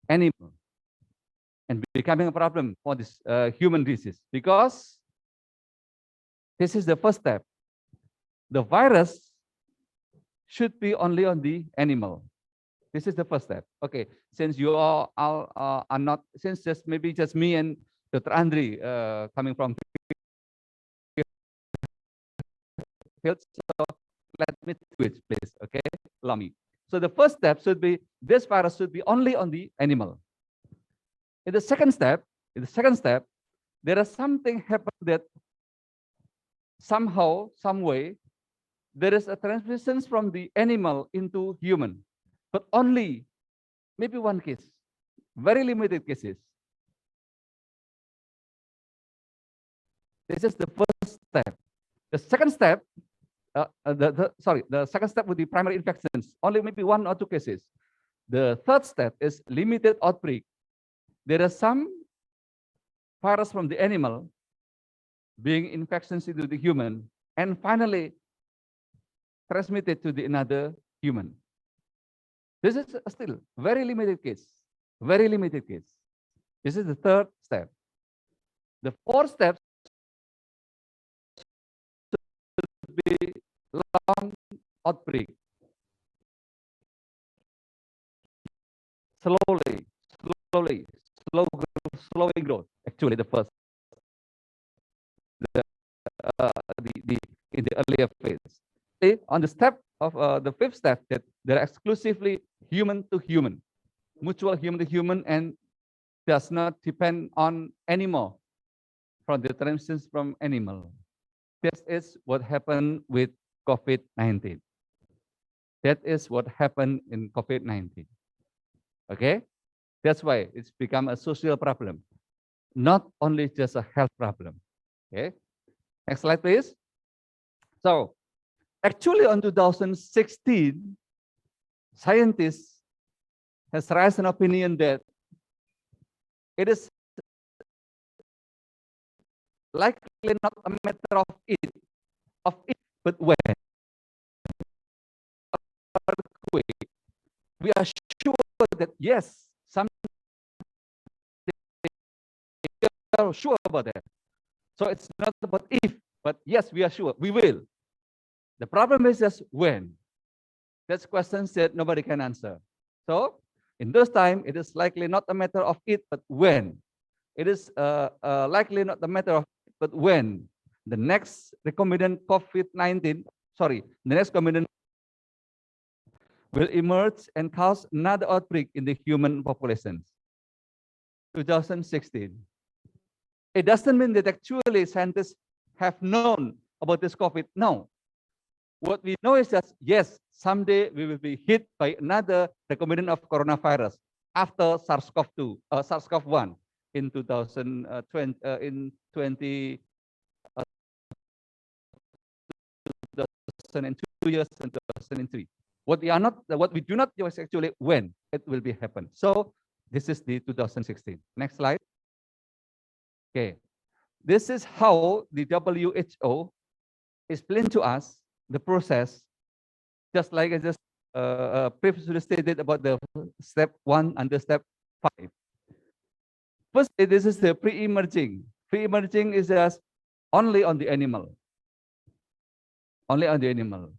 animal and becoming a problem for this human disease, because this is the first step. The virus should be only on the animal. This is the first step. Okay, since you all are not, since maybe just me and Dr. Andri coming from field, so let me switch, please. Okay, allow me. So the first step should be, this virus should be only on the animal. In the second step, there is something happened that somehow, some way, there is a transmission from the animal into human, but only maybe one case, very limited cases. This is the first step. The second step, the second step would be primary infections, only maybe 1 or 2 cases. The third step is limited outbreak. There are some virus from the animal being infections into the human, and finally transmitted to the another human. This is still very limited case, very limited case. This is the third step. The fourth step should be long outbreak. Slowing growth. Actually, the first, in the earlier phase. On the step of the fifth step, that they're exclusively human to human, mutual human to human, and does not depend on animal from the transmissions from animal. That is what happened with COVID-19. That is what happened in COVID-19. Okay, that's why it's become a social problem, not only just a health problem. Okay, next slide, please. So, actually, on 2016, scientists has raised an opinion that it is likely not a matter of if, but when. We are sure that yes, we are sure about that. So it's not about if, but yes, we are sure we will. The problem is just when. That's questions that nobody can answer. So in those times, it is likely not a matter of it, but when. It is likely not a matter of it, but when. The next recombinant COVID-19, the next recombinant will emerge and cause another outbreak in the human populations. 2016. It doesn't mean that actually scientists have known about this COVID. No. What we know is that, yes, someday we will be hit by another recombinant of coronavirus after SARS-CoV-2, SARS-CoV-1 in 2020, in 2002 years and 2003. What we do not know is actually when it will be happen. So this is the 2016. Next slide. Okay, this is how the WHO explained to us the process, just like I just previously stated about the step 1 and the step 5. First, this is the pre-emerging. Pre-emerging is just only on the animal. Only on the animal.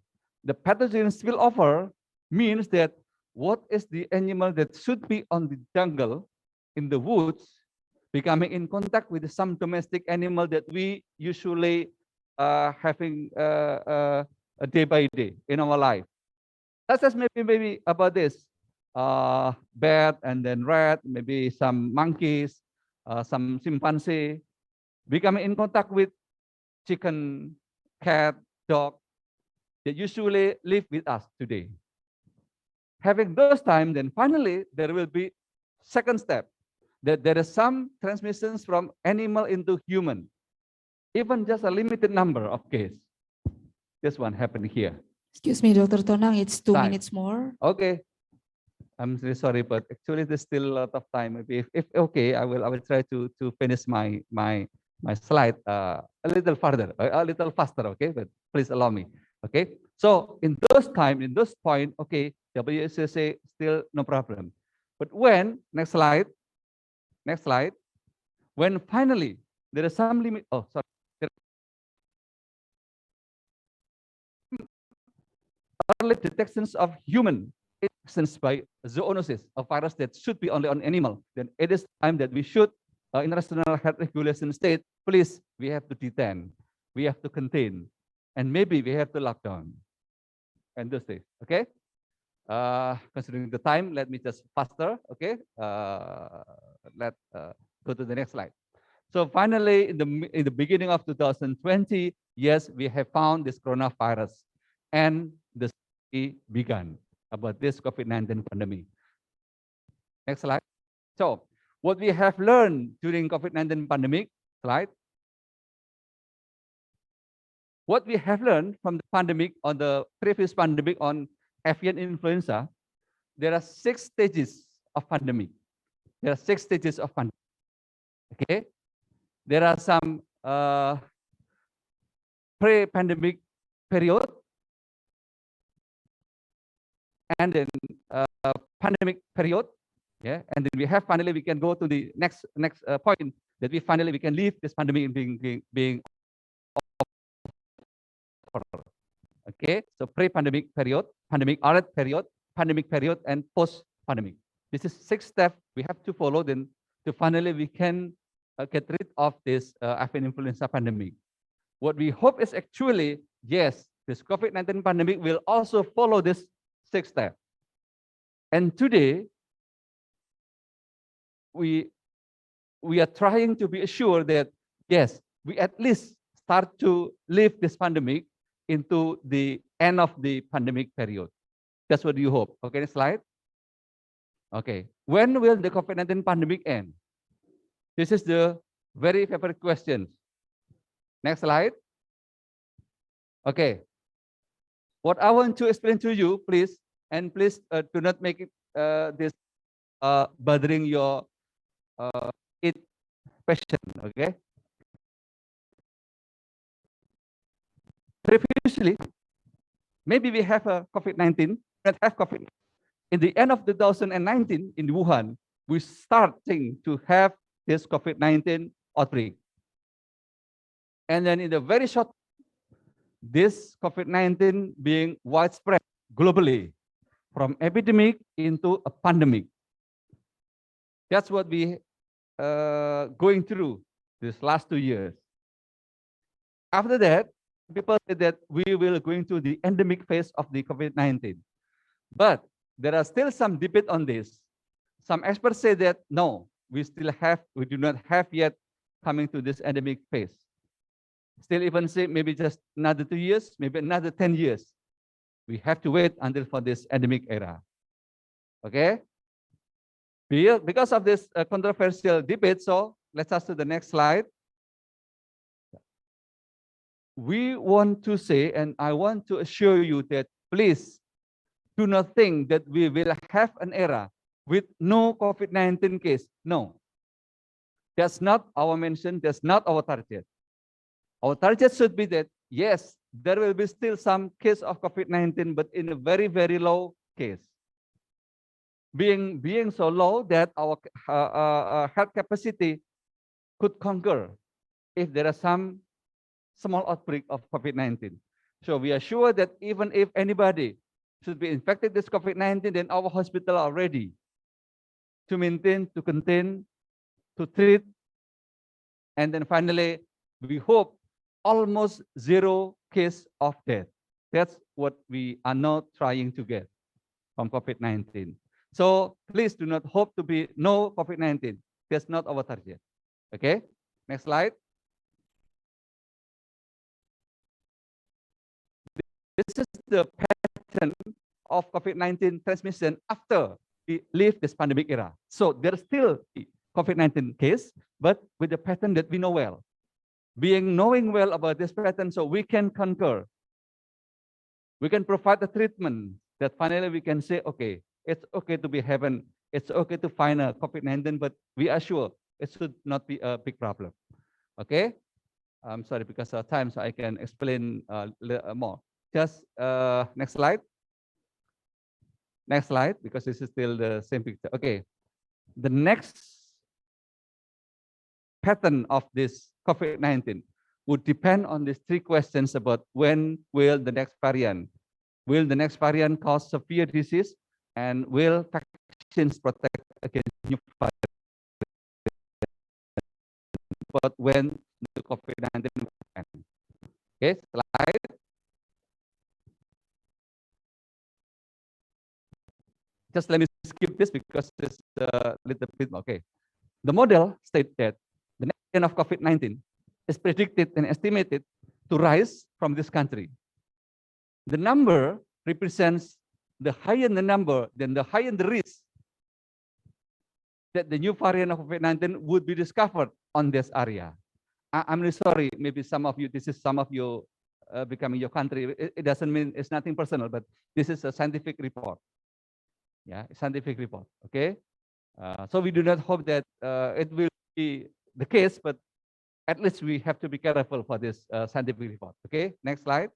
The pathogen spillover means that what is the animal that should be on the jungle, in the woods, becoming in contact with some domestic animal that we usually having day by day in our life. Let's just maybe about this. Bat and then rat, maybe some monkeys, some chimpanzee, becoming in contact with chicken, cat, dog that usually live with us today. Having those time, then finally there will be second step, that there is some transmissions from animal into human, even just a limited number of cases. This one happened here. Excuse me, Dr. Tonang, it's 2 Time. minutes more. Okay. I'm really sorry, but actually there's still a lot of time. Maybe if okay, I will try to finish my slide a little further, a little faster. Okay, but please allow me. Okay. So in those point, okay, WSSA still no problem. But when next slide, when finally there is some limit. Oh, sorry. Early detections of human infections by zoonosis, a virus that should be only on animal, then it is time that we should, international health regulation state, please, we have to detain, we have to contain, and maybe we have to lock down. And those things, okay? Considering the time, let me just faster, okay? Let's go to the next slide. So finally, in the beginning of 2020, yes, we have found this coronavirus, and the study began about this COVID-19 pandemic. Next slide. So what we have learned during COVID-19 pandemic, slide. What we have learned from the pandemic on the previous pandemic on avian influenza, there are 6 stages of pandemic. There are 6 stages of pandemic. Okay. There are some pre-pandemic period, and then pandemic period, yeah, and then we have finally we can go to the next point that we finally we can leave this pandemic being over. Okay, so pre-pandemic period, pandemic alert period, pandemic period, and post-pandemic. This is 6 steps we have to follow then to finally we can get rid of this avian influenza pandemic. What we hope is actually, yes, this COVID-19 pandemic will also follow this 6 steps. And today, we are trying to be assured that, yes, we at least start to leave this pandemic into the end of the pandemic period. That's what you hope. Okay, next slide. Okay, when will the COVID-19 pandemic end? This is the very favorite question. Next slide. Okay. What I want to explain to you, please, and please do not make it this bothering your passion. Okay. Previously, maybe we have a COVID-19, not have COVID. In the end of 2019 in Wuhan, we starting to have this COVID-19 outbreak. And then in the very short, this COVID-19 being widespread globally from epidemic into a pandemic. That's what we going through this last 2 years. After that, people say that we will going to the endemic phase of the COVID-19. But there are still some debate on this. Some experts say that no, we do not have yet coming to this endemic phase. Still even say maybe just another 2 years, maybe another 10 years. We have to wait until for this endemic era. Okay? Because of this controversial debate, so let's us to the next slide. We want to say, and I want to assure you that please do not think that we will have an era with no COVID-19 case. No. That's not our mention, that's not our target. Our target should be that, yes, there will be still some case of COVID-19, but in a very, very low case. Being so low that our health capacity could conquer if there are some small outbreak of COVID-19. So we are sure that even if anybody should be infected with COVID-19, then our hospital are ready to maintain, to contain, to treat, and then finally, we hope almost 0 case of death. That's what we are now trying to get. from COVID-19. So please do not hope to be no COVID-19. That's not our target. Okay, next slide. This is the pattern of COVID-19 transmission after we leave this pandemic era. So there's still COVID-19 case, but with the pattern that we know well. Knowing well about this pattern, so we can conquer. We can provide the treatment that finally we can say, okay, it's okay to be heaven. It's okay to find a COVID-19, but we are sure it should not be a big problem. Okay, I'm sorry because of time, so I can explain more. Just next slide. Next slide, because this is still the same picture. Okay, the next pattern of this COVID-19 would depend on these three questions about when will the next variant cause severe disease, and will vaccines protect against new variants? But when the COVID-19 will end. Okay, slide. Just let me skip this because it's a little bit, okay. The model states that the next variant of COVID-19 is predicted and estimated to rise from this country. The number represents the higher the number, then the higher the risk that the new variant of COVID-19 would be discovered on this area. I'm really sorry, maybe some of you, this is some of you becoming your country. It doesn't mean, it's nothing personal, but this is a scientific report. Yeah, scientific report, okay? So we do not hope that it will be the case, but at least we have to be careful for this scientific report, okay? Next slide.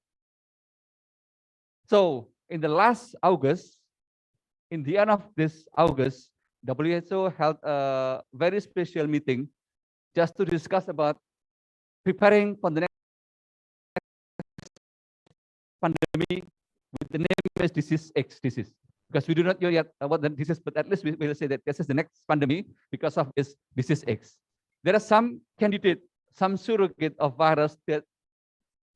So in the last August, in the end of this August, WHO held a very special meeting just to discuss about preparing for the next pandemic with the name as disease X disease. Because we do not know yet what the disease, but at least we will say that this is the next pandemic because of this disease X. There are some candidate, some surrogate of virus that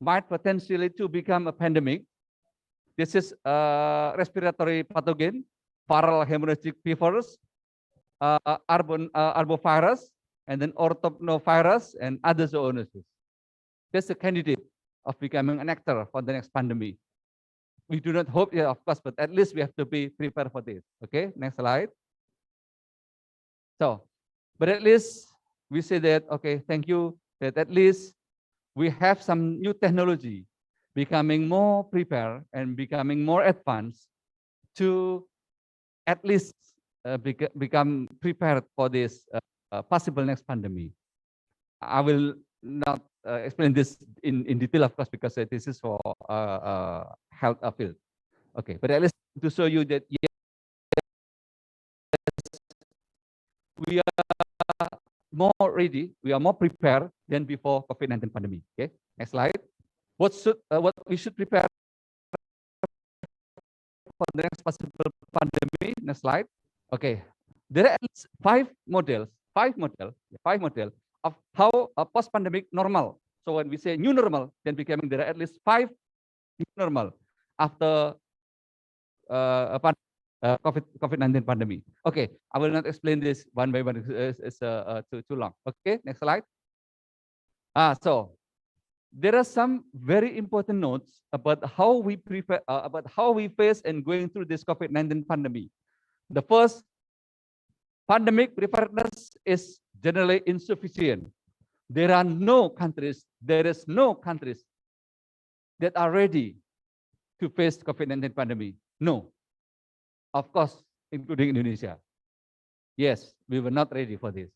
might potentially to become a pandemic. This is respiratory pathogen, viral hemorrhagic fevers, arbovirus, and then orthopnovirus and other zoonosis. That's a candidate of becoming an actor for the next pandemic. We do not hope, yeah, of course, but at least we have to be prepared for this. Okay, next slide. So, but at least we say that, okay, thank you, that at least we have some new technology becoming more prepared and becoming more advanced to at least become prepared for this possible next pandemic. I will not explain this in detail, of course, because this is for health field. Okay, but at least to show you that yes, we are more ready, we are more prepared than before COVID-19 pandemic. Okay, next slide. What we should prepare for the next possible pandemic? Next slide. Okay, there are at least five models of how a post-pandemic normal. So when we say new normal, then becoming there are at least 5 new normal after COVID-19 pandemic. Okay, I will not explain this one by one. It's too long. Okay, next slide. So there are some very important notes about how we prepare, about how we face and going through this COVID-19 pandemic. The first, pandemic preparedness is generally insufficient. There is no countries that are ready to face COVID-19 pandemic. No, of course, including Indonesia. Yes, we were not ready for this.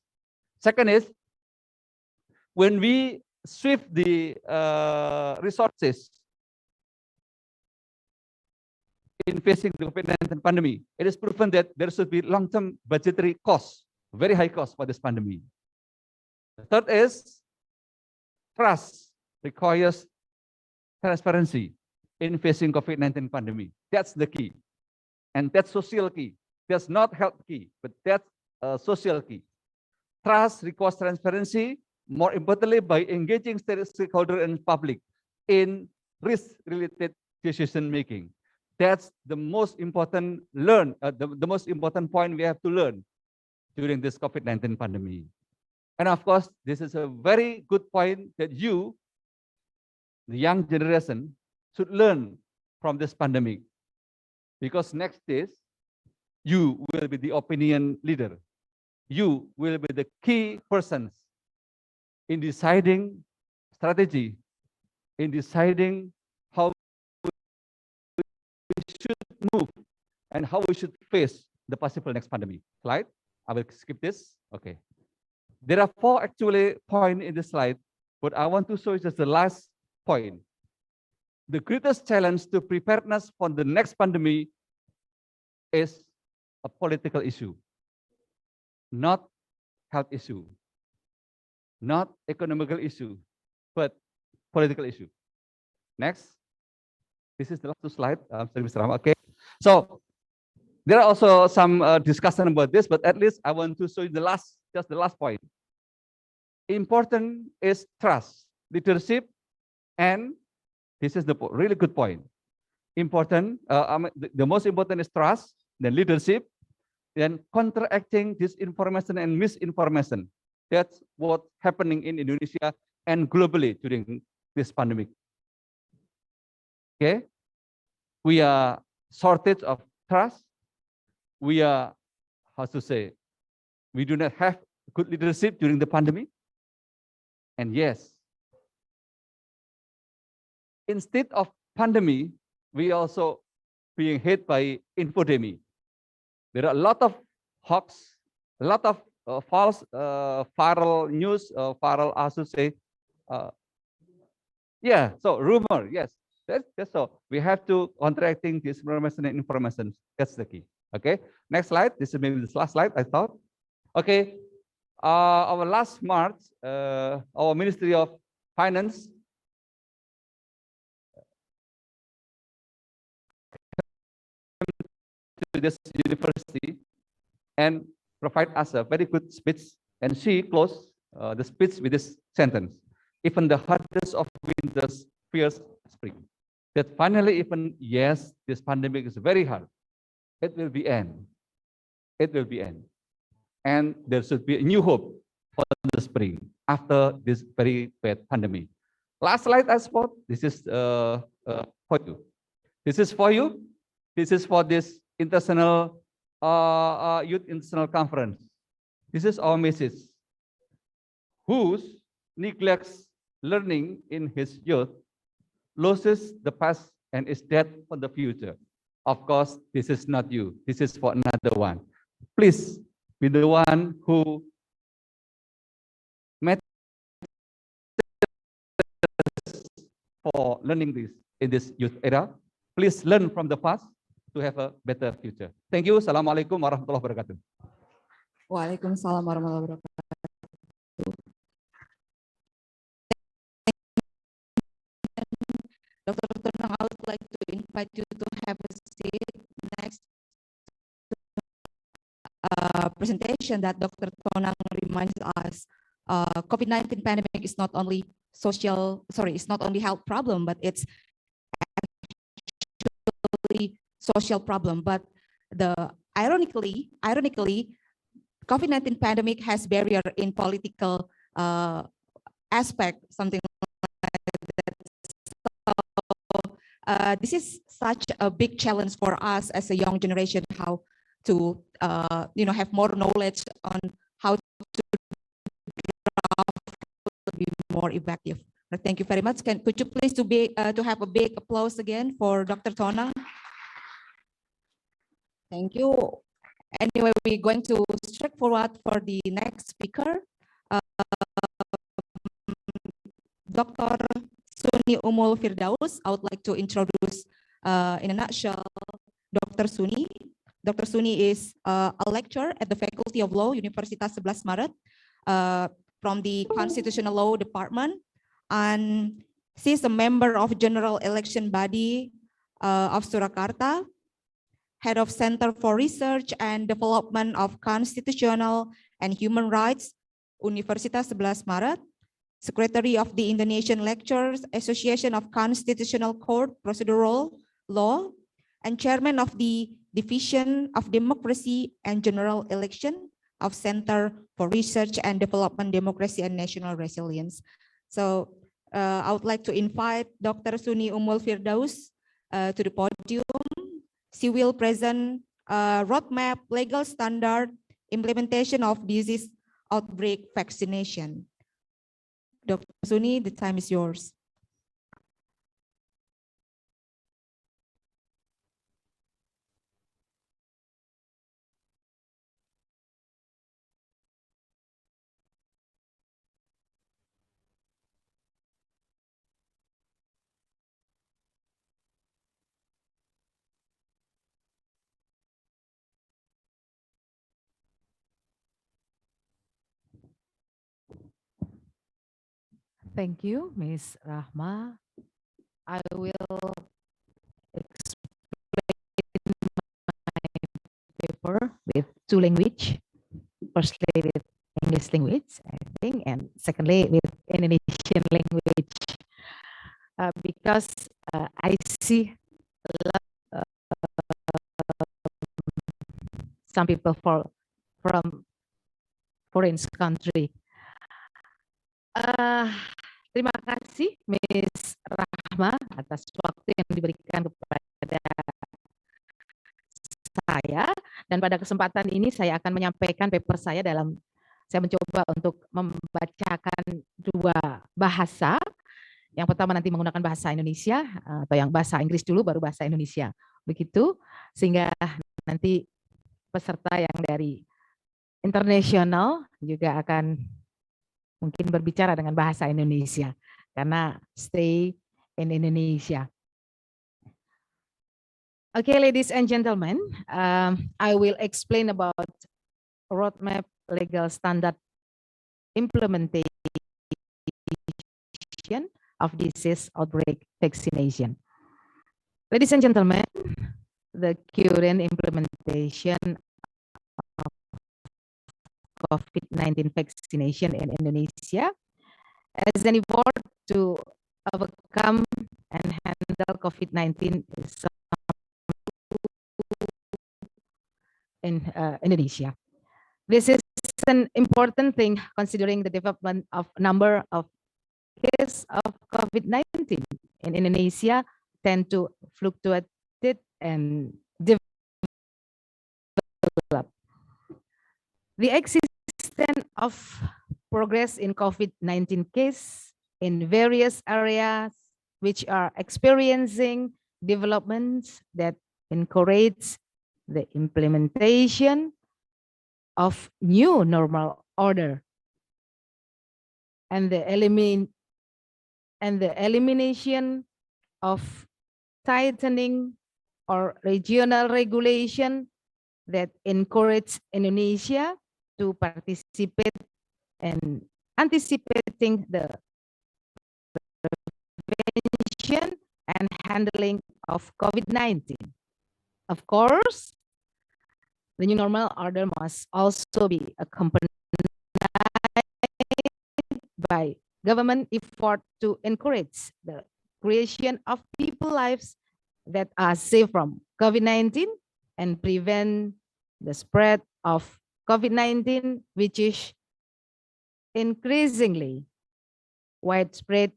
Second is, when we shift the resources in facing the COVID-19 pandemic, it is proven that there should be long-term budgetary costs, very high cost for this pandemic. The third is, trust requires transparency in facing COVID-19 pandemic. That's the key. And that's social key. That's not health key, but that's social key. Trust requires transparency, more importantly, by engaging stakeholders and public in risk-related decision-making. That's the most important the most important point we have to learn during this COVID-19 pandemic. And of course, this is a very good point that you, the young generation, should learn from this pandemic. Because next days, you will be the opinion leader. You will be the key persons in deciding strategy, in deciding how we should move and how we should face the possible next pandemic. Slide. I will skip this. Okay. There are 4 actually points in this slide, but I want to show you just the last point. The greatest challenge to preparedness for the next pandemic is a political issue, not health issue, not economical issue, but political issue. Next. This is the last 2 slide. Okay. So there are also some discussion about this, but at least I want to show you just the last point. Important is trust, leadership, and this is the really good point. Important, the most important is trust, then leadership, then counteracting disinformation and misinformation. That's what's happening in Indonesia and globally during this pandemic. Okay, we are shortage of trust. We are, how to say, we do not have good leadership during the pandemic. And yes, instead of pandemic, we also being hit by infodemic. There are a lot of hoax, a lot of false viral news, viral, I should say, yeah, so rumor, yes. That's so. We have to contracting disinformation and information. That's the key. Okay. Next slide. This is maybe the last slide, I thought. Okay. Our last March, our Ministry of Finance to this university and provide us a very good speech. And she closed the speech with this sentence: even the hardest of winters fears spring. That finally, even yes, this pandemic is very hard. It will be end. It will be end. And there should be a new hope for the spring after this very bad pandemic. Last slide I spot. This is for you. This is for you. This is for this international youth international conference. This is our message. Who neglects learning in his youth loses the past and is dead for the future. Of course, this is not you. This is for another one. Please be the one who matters for learning this in this youth era. Please learn from the past to have a better future. Thank you. Assalamualaikum warahmatullahi wabarakatuh. Waalaikumsalam warahmatullahi wabarakatuh. Dr. Tonang, I would like to invite you to have a seat. Next presentation that Dr. Tonang reminds us, COVID-19 pandemic is not only it's not only health problem, but it's actually social problem. But ironically, COVID-19 pandemic has barrier in political aspect, something like that. This is such a big challenge for us as a young generation, how to have more knowledge on how to be more effective. Thank you very much. Could you please to have a big applause again for Dr. Tonang? Thank you. Anyway, we're going to straight forward for the next speaker, Dr. Suni Umul Firdaus. I would like to introduce in a nutshell Dr. Suni. Dr. Suni is a lecturer at the Faculty of Law, Universitas 11 Maret, from the Constitutional Law Department, and she's a member of General Election Body of Surakarta, head of Center for Research and Development of Constitutional and Human Rights, Universitas 11 Maret, Secretary of the Indonesian Lecturers Association of Constitutional Court Procedural Law, and chairman of the Division of Democracy and General Election of Center for Research and Development, Democracy and National Resilience. So I would like to invite Dr. Suni Umul Firdaus to the podium. She will present roadmap, legal standard, implementation of disease outbreak vaccination. Dr. Suni, the time is yours. Thank you, Ms. Rahma. I will explain my paper with two languages. Firstly, with English language, I think, and secondly, with Indonesian language. Because I see a lot some people from foreign country. Terima kasih Ms. Rahma atas waktu yang diberikan kepada saya, dan pada kesempatan ini saya akan menyampaikan paper saya saya mencoba untuk membacakan dua bahasa. Yang pertama nanti menggunakan bahasa Indonesia, atau yang bahasa Inggris dulu baru bahasa Indonesia. Begitu, sehingga nanti peserta yang dari internasional juga akan mungkin berbicara dengan bahasa Indonesia karena stay in Indonesia. Okay, ladies and gentlemen, I will explain about roadmap legal standard implementation of disease outbreak vaccination. Ladies and gentlemen, the current implementation of COVID-19 vaccination in Indonesia as an effort to overcome and handle COVID-19 in Indonesia. This is an important thing considering the development of number of cases of COVID-19 in Indonesia tend to fluctuate and develop. The existence of progress in COVID-19 case in various areas which are experiencing developments that encourage the implementation of new normal order and the elimination of tightening or regional regulation that encourage Indonesia to participate in anticipating the prevention and handling of COVID-19. Of course, the new normal order must also be accompanied by government effort to encourage the creation of people's lives that are safe from COVID-19 and prevent the spread of COVID-19, which is increasingly widespread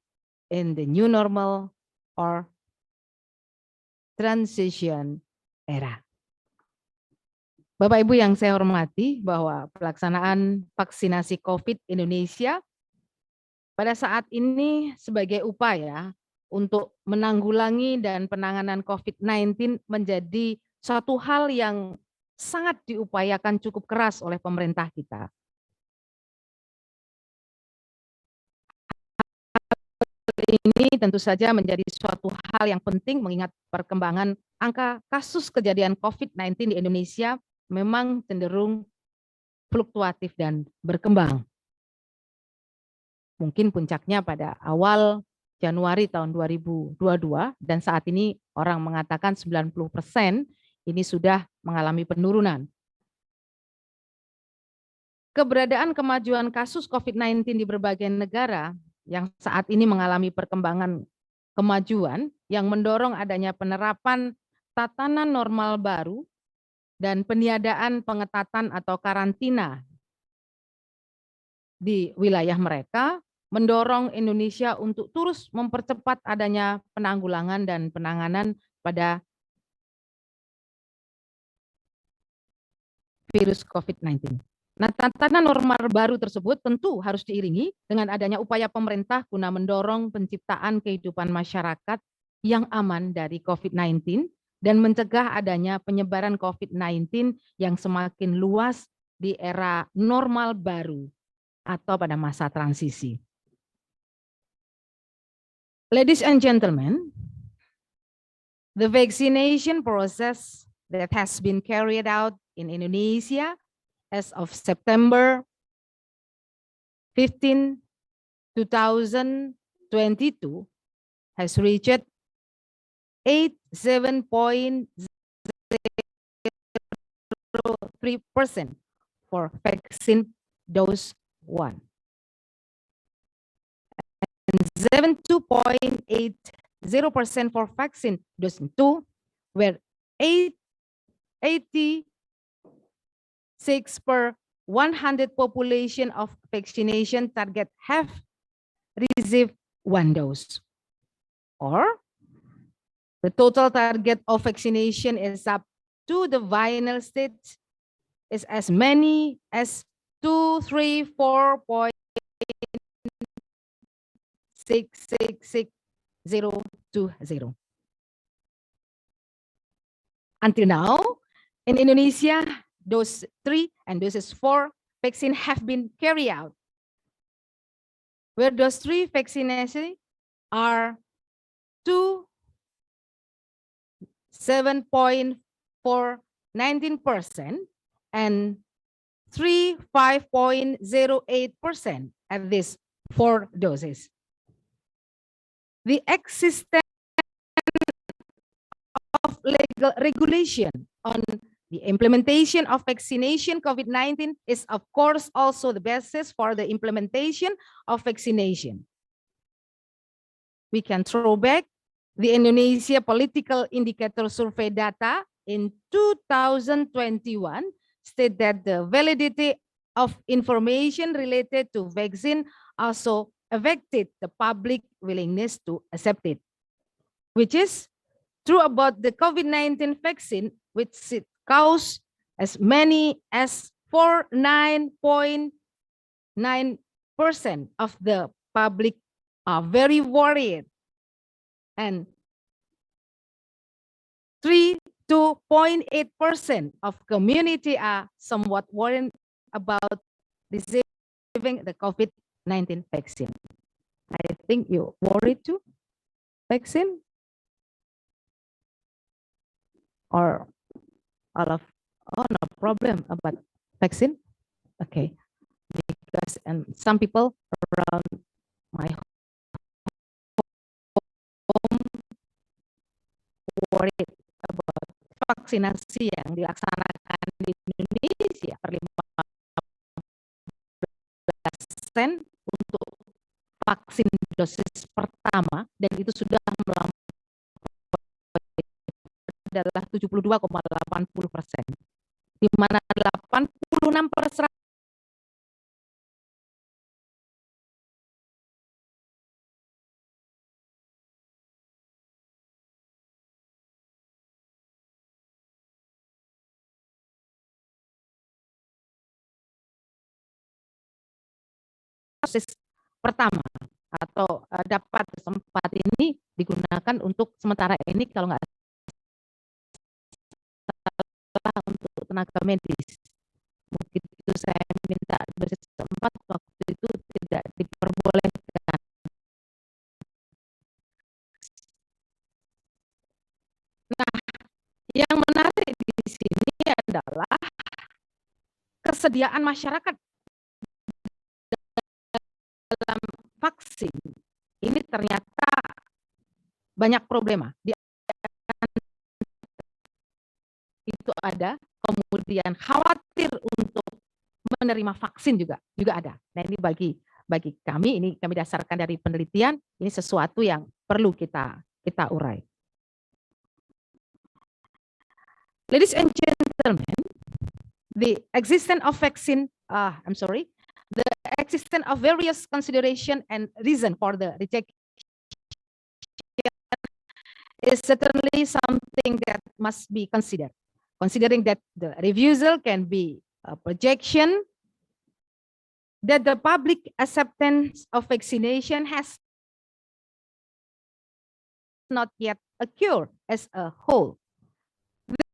in the new normal or transition era. Bapak Ibu yang saya hormati, bahwa pelaksanaan vaksinasi COVID Indonesia pada saat ini sebagai upaya untuk menanggulangi dan penanganan COVID-19 menjadi suatu hal yang sangat diupayakan cukup keras oleh pemerintah kita. Ini tentu saja menjadi suatu hal yang penting mengingat perkembangan angka kasus kejadian COVID-19 di Indonesia memang cenderung fluktuatif dan berkembang. Mungkin puncaknya pada awal Januari tahun 2022 dan saat ini orang mengatakan 90% ini sudah mengalami penurunan. Keberadaan kemajuan kasus COVID-19 di berbagai negara yang saat ini mengalami perkembangan kemajuan yang mendorong adanya penerapan tatanan normal baru dan peniadaan pengetatan atau karantina di wilayah mereka mendorong Indonesia untuk terus mempercepat adanya penanggulangan dan penanganan pada virus COVID-19. Nah, tatanan normal baru tersebut tentu harus diiringi dengan adanya upaya pemerintah guna mendorong penciptaan kehidupan masyarakat yang aman dari COVID-19 dan mencegah adanya penyebaran COVID-19 yang semakin luas di era normal baru atau pada masa transisi. Ladies and gentlemen, the vaccination process that has been carried out in Indonesia as of September 15, 2022 has reached 87.03% for vaccine dose 1 and 72.80% for vaccine dose 2, where 86 per 100 population of vaccination target have received 1 dose. Or the total target of vaccination is up to the final stage is as many as 234.666020. Until now, in Indonesia, dose 3 and doses 4 vaccine have been carried out, where dose 3 vaccination are 7.419% and 5.08% at these 4 doses. The existence of legal regulation on the implementation of vaccination COVID-19 is of course also the basis for the implementation of vaccination. We can throw back the Indonesia Political Indicator Survey data in 2021 state that the validity of information related to vaccine also affected the public willingness to accept it, which is true about the COVID-19 vaccine, which it caused as many as 49.9% of the public are very worried, and 2.8% of community are somewhat worried about receiving the COVID-19 vaccine. I think you worried too, vaccine? Or all of, oh, no problem about vaccine? Okay, because some people around my home worried about vaksinasi yang dilaksanakan di Indonesia per 15% untuk vaksin dosis pertama, dan itu sudah melampaui adalah 72,80%, di mana 86% dosis pertama atau dapat sempat ini digunakan untuk sementara ini kalau nggak salah untuk tenaga medis. Begitu saya minta dosis 4 waktu itu tidak diperbolehkan. Nah, yang menarik di sini adalah kesediaan masyarakat dalam vaksin ini ternyata banyak problema. Itu ada, kemudian khawatir untuk menerima vaksin juga ada. Nah, ini bagi kami, ini kami dasarkan dari penelitian, ini sesuatu yang perlu kita urai. Ladies and gentlemen, the existence of vaccine, the existence of various consideration and reason for the rejection is certainly something that must be considered. Considering that the refusal can be a projection that the public acceptance of vaccination has not yet occurred as a whole. This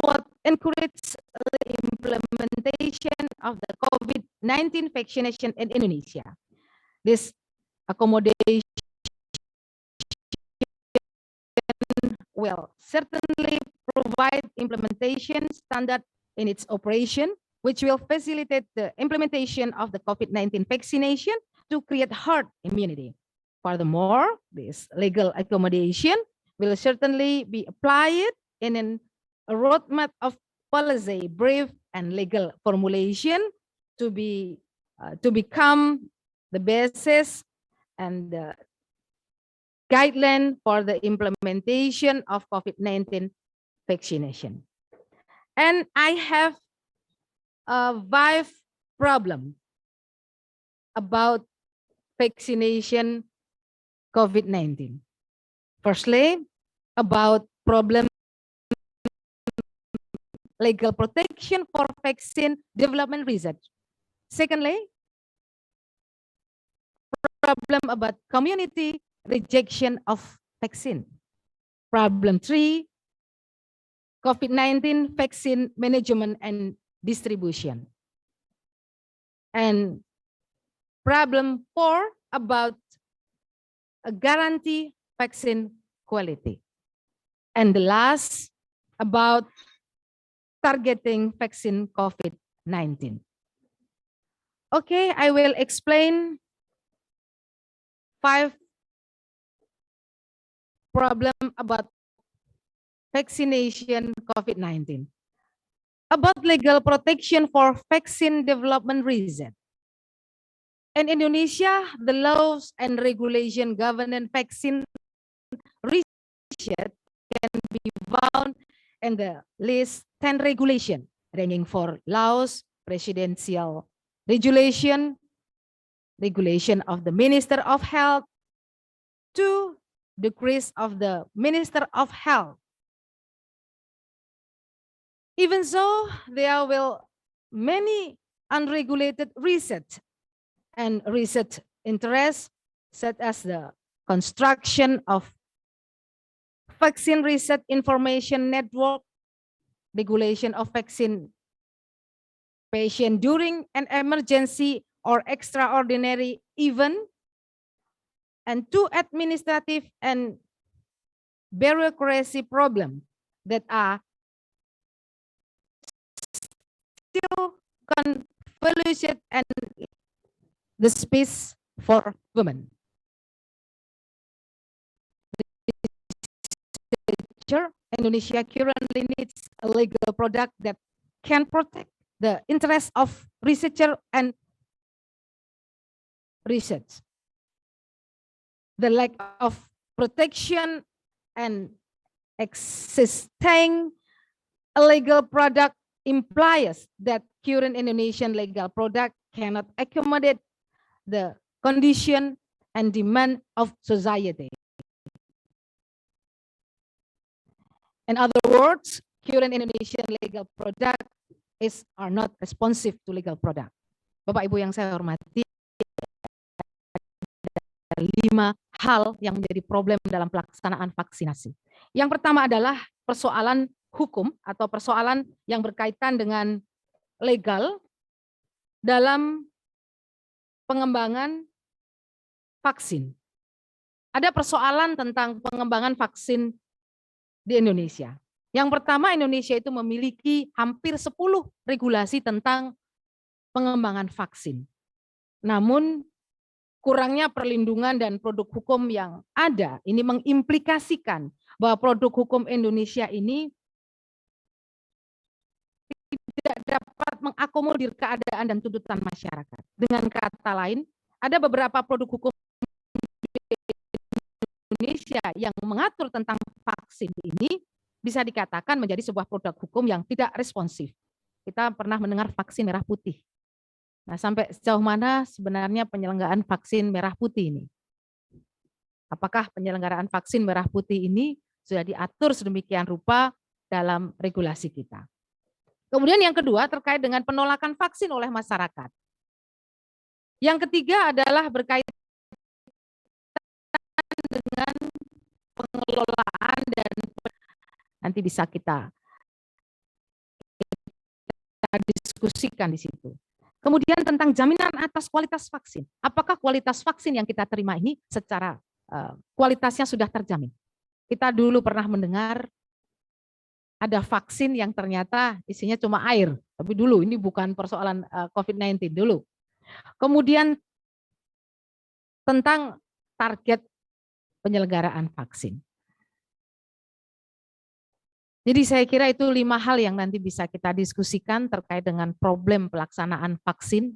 what encourages the implementation of the COVID-19 vaccination in Indonesia. This accommodation will certainly provide implementation standard in its operation, which will facilitate the implementation of the COVID-19 vaccination to create herd immunity. Furthermore, this legal accommodation will certainly be applied in a roadmap of policy brief and legal formulation to become the basis and the guideline for the implementation of COVID-19 vaccination. And I have a 5 problem about vaccination COVID-19. Firstly, about problem legal protection for vaccine development research. Secondly, problem about community rejection of vaccine. Problem 3, COVID-19 vaccine management and distribution. And problem 4 about a guarantee vaccine quality. And the last about targeting vaccine COVID-19. Okay, I will explain 5 problem about vaccination COVID-19. About legal protection for vaccine development reason. In Indonesia, the laws and regulation governing vaccine research can be found in the list 10 regulation, ranging for laws, presidential regulation, regulation of the Minister of Health, to decrees of the Minister of Health. Even so, there will many unregulated research and research interests, such as the construction of vaccine research information network, regulation of vaccine patient during an emergency or extraordinary event, and 2 administrative and bureaucracy problems that are still convoluted and the space for women. Indonesia currently needs a legal product that can protect the interests of researcher and research. The lack of protection and existing a legal product implies that current Indonesian legal product cannot accommodate the condition and demand of society. In other words, current Indonesian legal product are not responsive to legal product. Bapak Ibu yang saya hormati, ada 5 hal yang menjadi problem dalam pelaksanaan vaksinasi. Yang pertama adalah persoalan hukum atau persoalan yang berkaitan dengan legal dalam pengembangan vaksin. Ada persoalan tentang pengembangan vaksin di Indonesia. Yang pertama, Indonesia itu memiliki hampir 10 regulasi tentang pengembangan vaksin. Namun kurangnya perlindungan dan produk hukum yang ada ini mengimplikasikan bahwa produk hukum Indonesia ini tidak dapat mengakomodir keadaan dan tuntutan masyarakat. Dengan kata lain, ada beberapa produk hukum Indonesia yang mengatur tentang vaksin ini bisa dikatakan menjadi sebuah produk hukum yang tidak responsif. Kita pernah mendengar vaksin merah putih. Nah, sampai sejauh mana sebenarnya penyelenggaraan vaksin merah putih ini? Apakah penyelenggaraan vaksin merah putih ini sudah diatur sedemikian rupa dalam regulasi kita? Kemudian yang kedua terkait dengan penolakan vaksin oleh masyarakat. Yang ketiga adalah berkaitan dengan pengelolaan dan nanti bisa kita diskusikan di situ. Kemudian tentang jaminan atas kualitas vaksin. Apakah kualitas vaksin yang kita terima ini secara kualitasnya sudah terjamin? Kita dulu pernah mendengar ada vaksin yang ternyata isinya cuma air. Tapi dulu ini bukan persoalan COVID-19 dulu. Kemudian tentang target penyelenggaraan vaksin. Jadi saya kira itu 5 hal yang nanti bisa kita diskusikan terkait dengan problem pelaksanaan vaksin,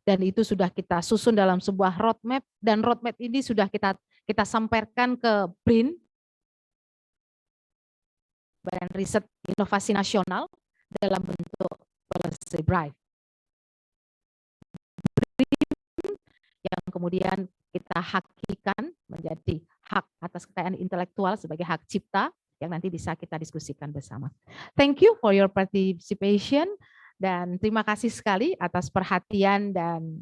dan itu sudah kita susun dalam sebuah roadmap, dan roadmap ini sudah kita sampaikan ke BRIN, Badan Riset Inovasi Nasional, dalam bentuk policy brief. Yang kemudian kita hakikan menjadi hak atas kekayaan intelektual sebagai hak cipta, yang nanti bisa kita diskusikan bersama. Thank you for your participation, dan terima kasih sekali atas perhatian dan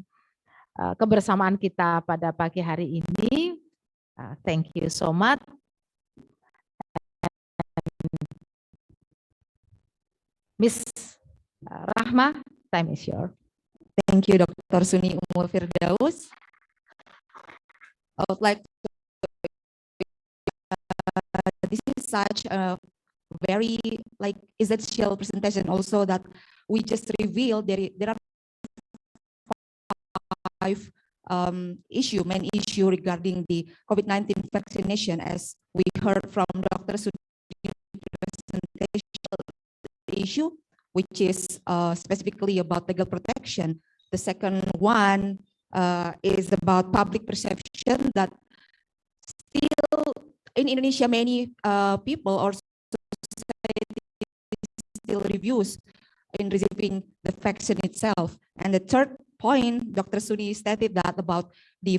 kebersamaan kita pada pagi hari ini. Thank you so much. Miss Rahma, time is yours. Thank you, Dr. Suni Umul Firdaus. I would like to this is such a very essential presentation also that we just revealed there are 5 main issue regarding the COVID-19 vaccination, as we heard from Dr. Suni's presentation issue, which is specifically about legal protection. The second one is about public perception, that still in Indonesia, many people or society still reviews in receiving the vaccine itself. And the third point, Dr. Suni stated that about the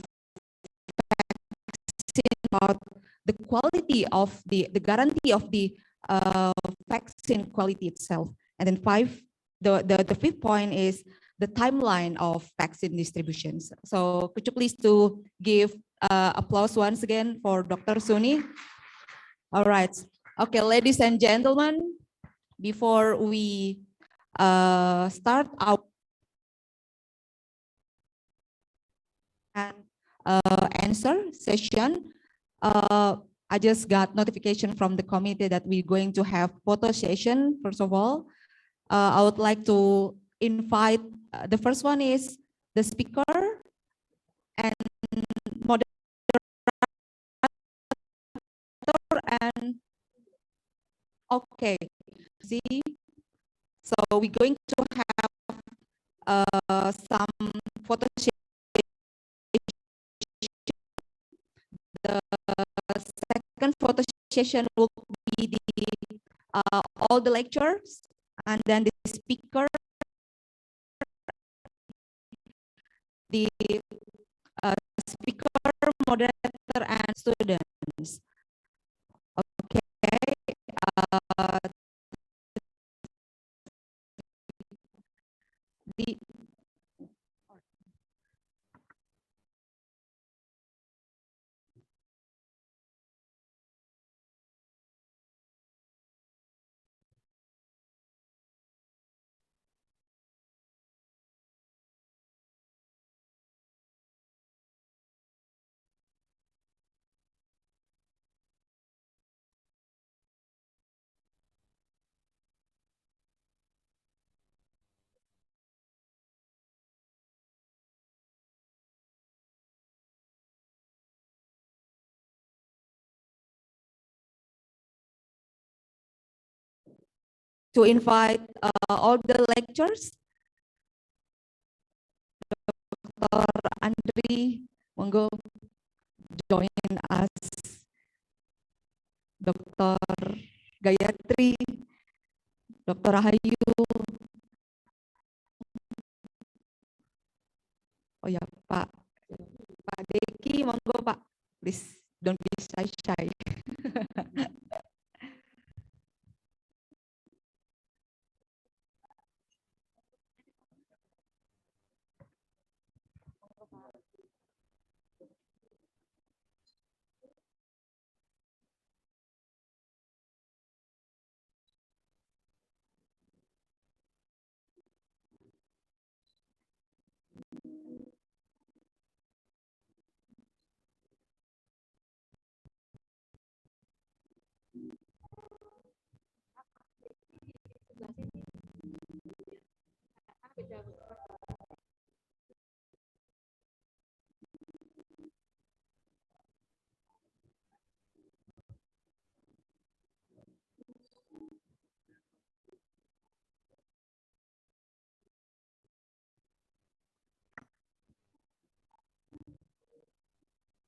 vaccine, about the quality of the guarantee of the vaccine quality itself. And then 5, the fifth point is the timeline of vaccine distributions. So could you please to give applause once again for Dr. Suni? All right. Okay, ladies and gentlemen, before we start our answer session, I just got notification from the committee that we're going to have photo session. First of all, I would like to invite, the first one is the speaker and moderator, and okay, see, so we're going to have some photo session. The second photo session will be the all the lectures, and then the speaker, the speaker, moderator, and students. Okay. The to invite all the lectures. Dr. Andri, monggo join us Dr. Gayatri, Dr. Rahayu, oh ya Pak Deki, monggo Pak, please don't be shy.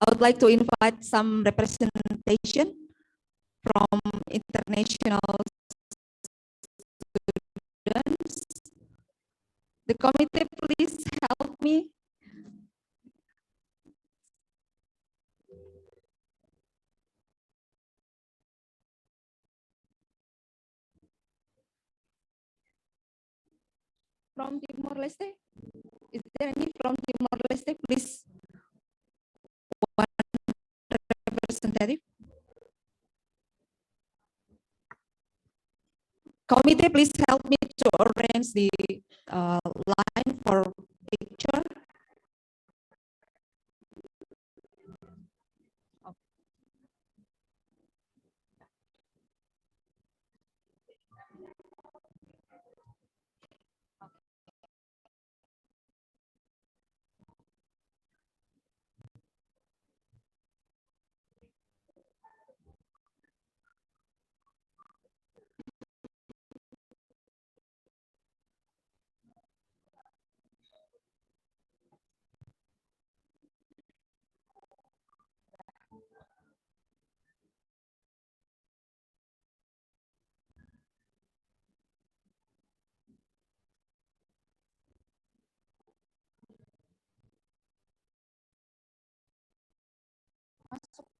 I would like to invite some representation from international students. The committee, please help me. From Timor-Leste? Is there any from Timor-Leste, please? One representative. Committee, please help me to arrange the line for picture.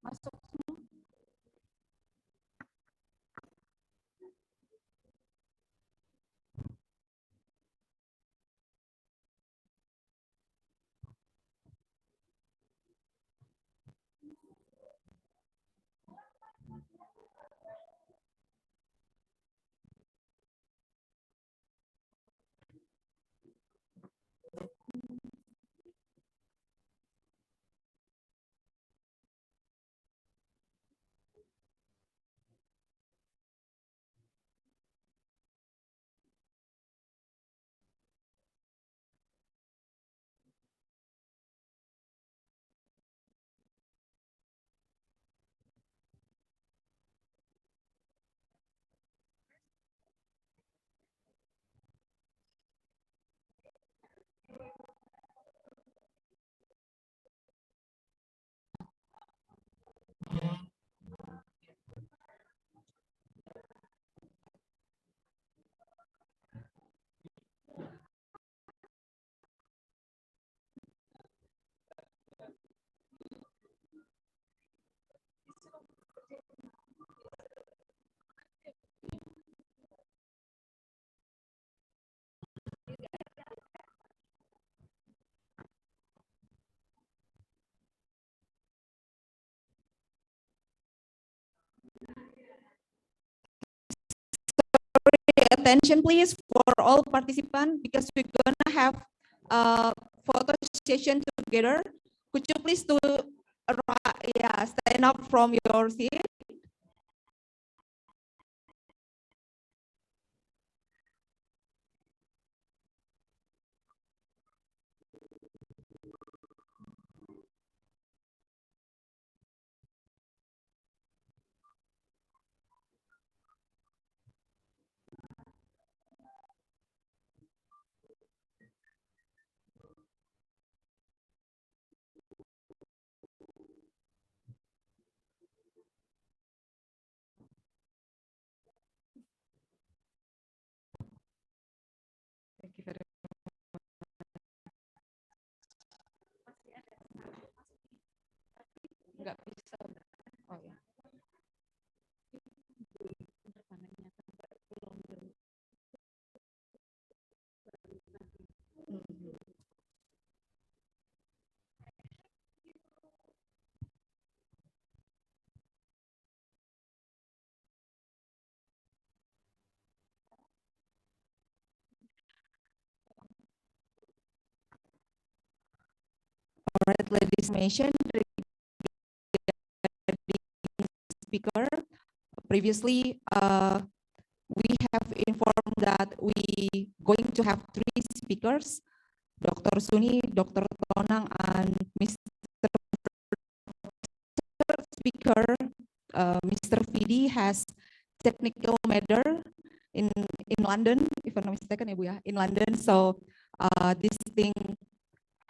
Masuk. Attention please for all participants because we're gonna have a photo session together. Could you please stand up from your seat? Thank you very much. Nggak bisa. Oh ya. All right, ladies, mentioned speaker previously. We have informed that we going to have 3 speakers, Dr. Suni, Dr. Tonang, and Mr. Speaker, Mr. Fidi has technical matter in London, if I'm not mistaken, ya Bu ya, in London. So this thing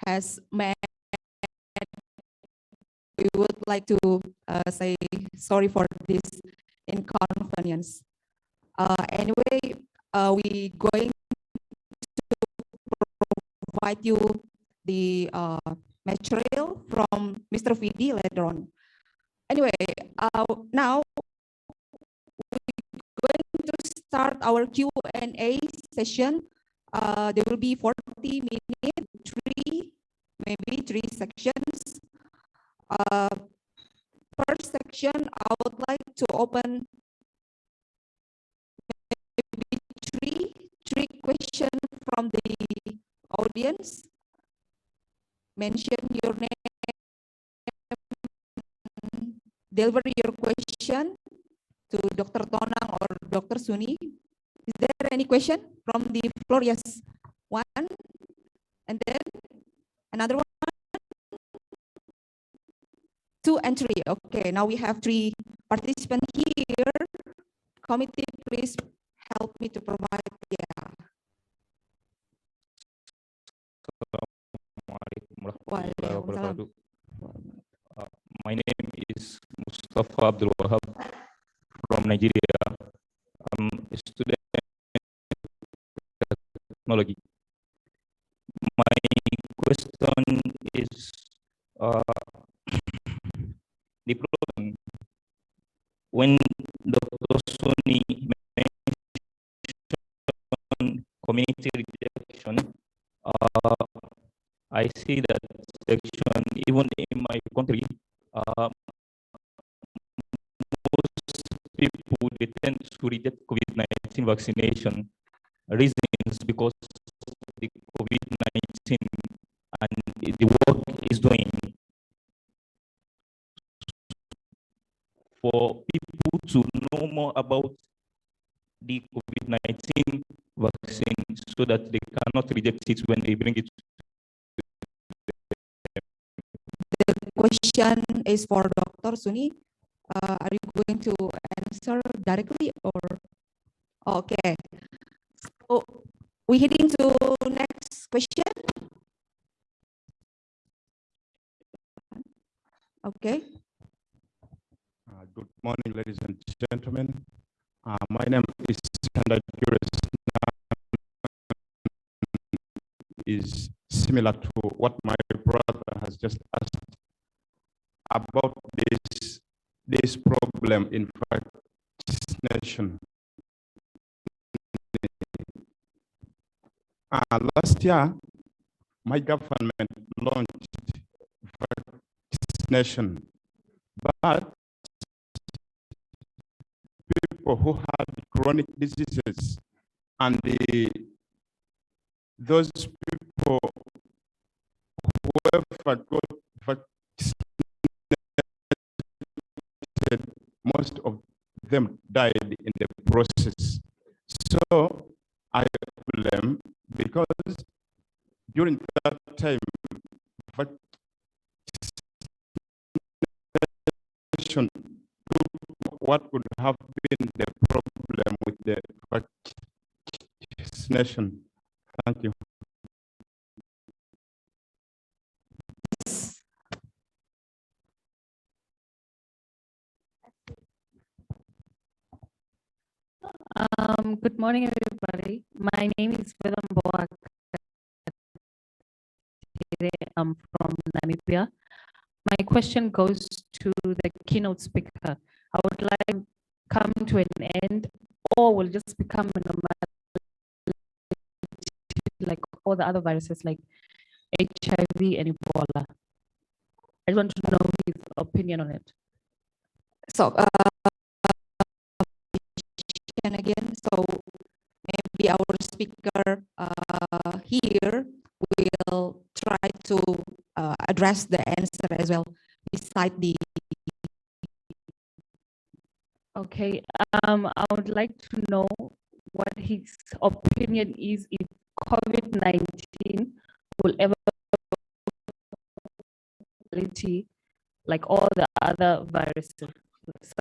has made, we would like to say sorry for this inconvenience. Anyway, we going to provide you the material from Mr. Fidi later on. Anyway, now we're going to start our Q&A session. There will be 40 minutes, maybe three sections. First section, I would like to open maybe three questions from the audience. Mention your name, deliver your question to Dr. Tonang or Dr. Suni. Is there any question from the floor? Yes, one, and then another one. 2 and 3. Okay, now we have 3 participants here. Committee, please help me to provide. Yeah. Waalaikumsalam. My name is Mustafa Abdul Wahab from Nigeria. I'm a student of technology. My question is the problem when Dr. Suni mentioned community rejection. I see that section even in my country, most people they tend to reject COVID-19 vaccination. Reasons because the COVID-19 and the work is doing. For people to know more about the COVID-19 vaccine so that they cannot reject it when they bring it. The question is for Dr. Suni. Are you going to answer directly or? Okay. So we heading to next question. Okay. Good morning, ladies and gentlemen. My name is Skandar Juris. Is similar to what my brother has just asked about this problem in vaccination. Last year, my government launched vaccination, but people who had chronic diseases and those people whoever got vaccinated, most of them died in the process. So I blame because during that time, vaccination, what would have been the problem with the vaccination? Thank you. Good morning, everybody. My name is Vedam Boak. I'm from Namibia. My question goes to the keynote speaker. I would like to come to an end, or will just become a normal, like all the other viruses, like HIV and Ebola. I just want to know his opinion on it. So, and again, so maybe our speaker here will try to address the answer as well, beside the. Okay, I would like to know what his opinion is if COVID-19 will ever like all the other viruses,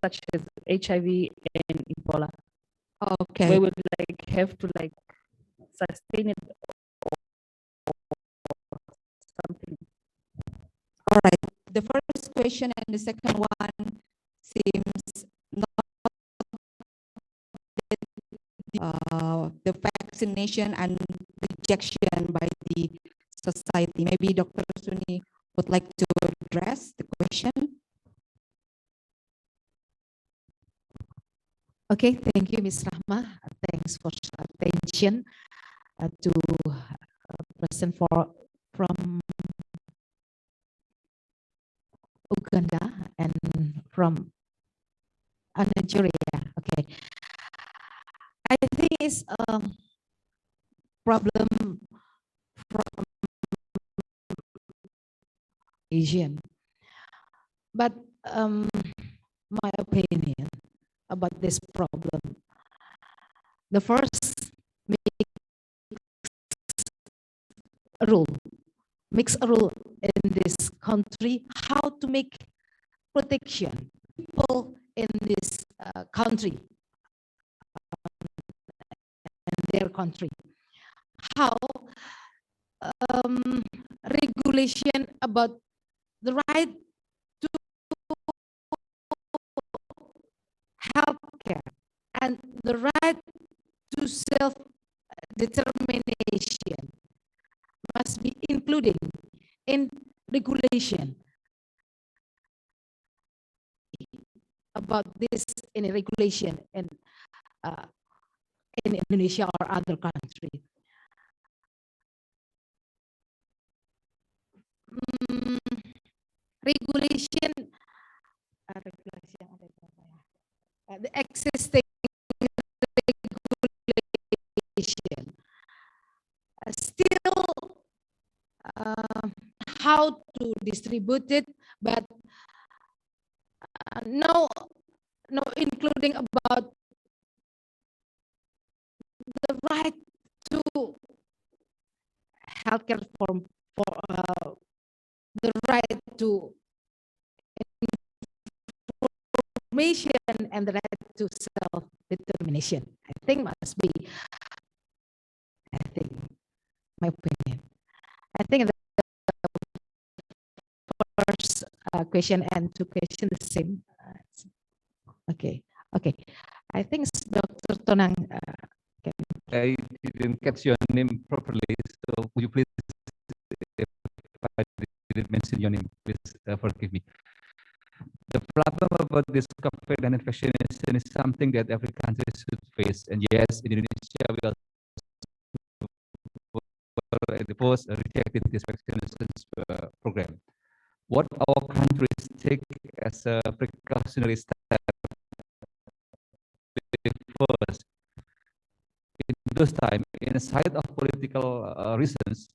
such as HIV and Ebola. Okay. We would like have to like sustain it or something. All right. The first question and the second one seems not the vaccination and rejection by the society. Maybe Dr. Suni would like to address the question. Okay, thank you, Ms. Rahma. Thanks for attention to person from Uganda and from Nigeria. Okay, I think it's a problem from Asian, but my opinion about this problem. The first makes a rule in this country how to make protection people in this country and their country. How regulation about the right to healthcare and the right to self-determination must be included in regulation about this in a regulation in Indonesia or other country. Regulation, the existing regulation still how to distribute it, but no including about the right to healthcare for the right to information and the right to self-determination. I think must be, my opinion. I think the first question and two questions the same. Okay. I think Dr. Tonang. I didn't catch your name properly, so would you please, if I didn't mention your name, please forgive me. The problem about this COVID and vaccination is something that every country should face, and yes, in Indonesia we also rejected this vaccination program. What our countries take as a precautionary step first, in those times, in spite of political reasons,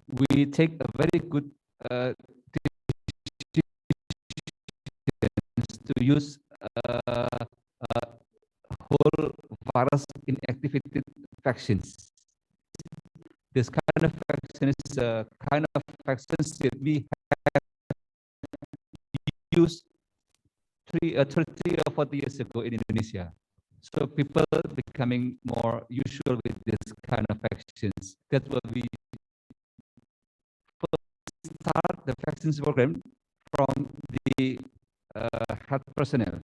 we take a very good to use whole virus inactivated vaccines. This kind of vaccine is a kind of vaccines that we have used 30 or 40 years ago in Indonesia. So people becoming more usual with this kind of vaccines. That's what we first start the vaccines program from the health personnel.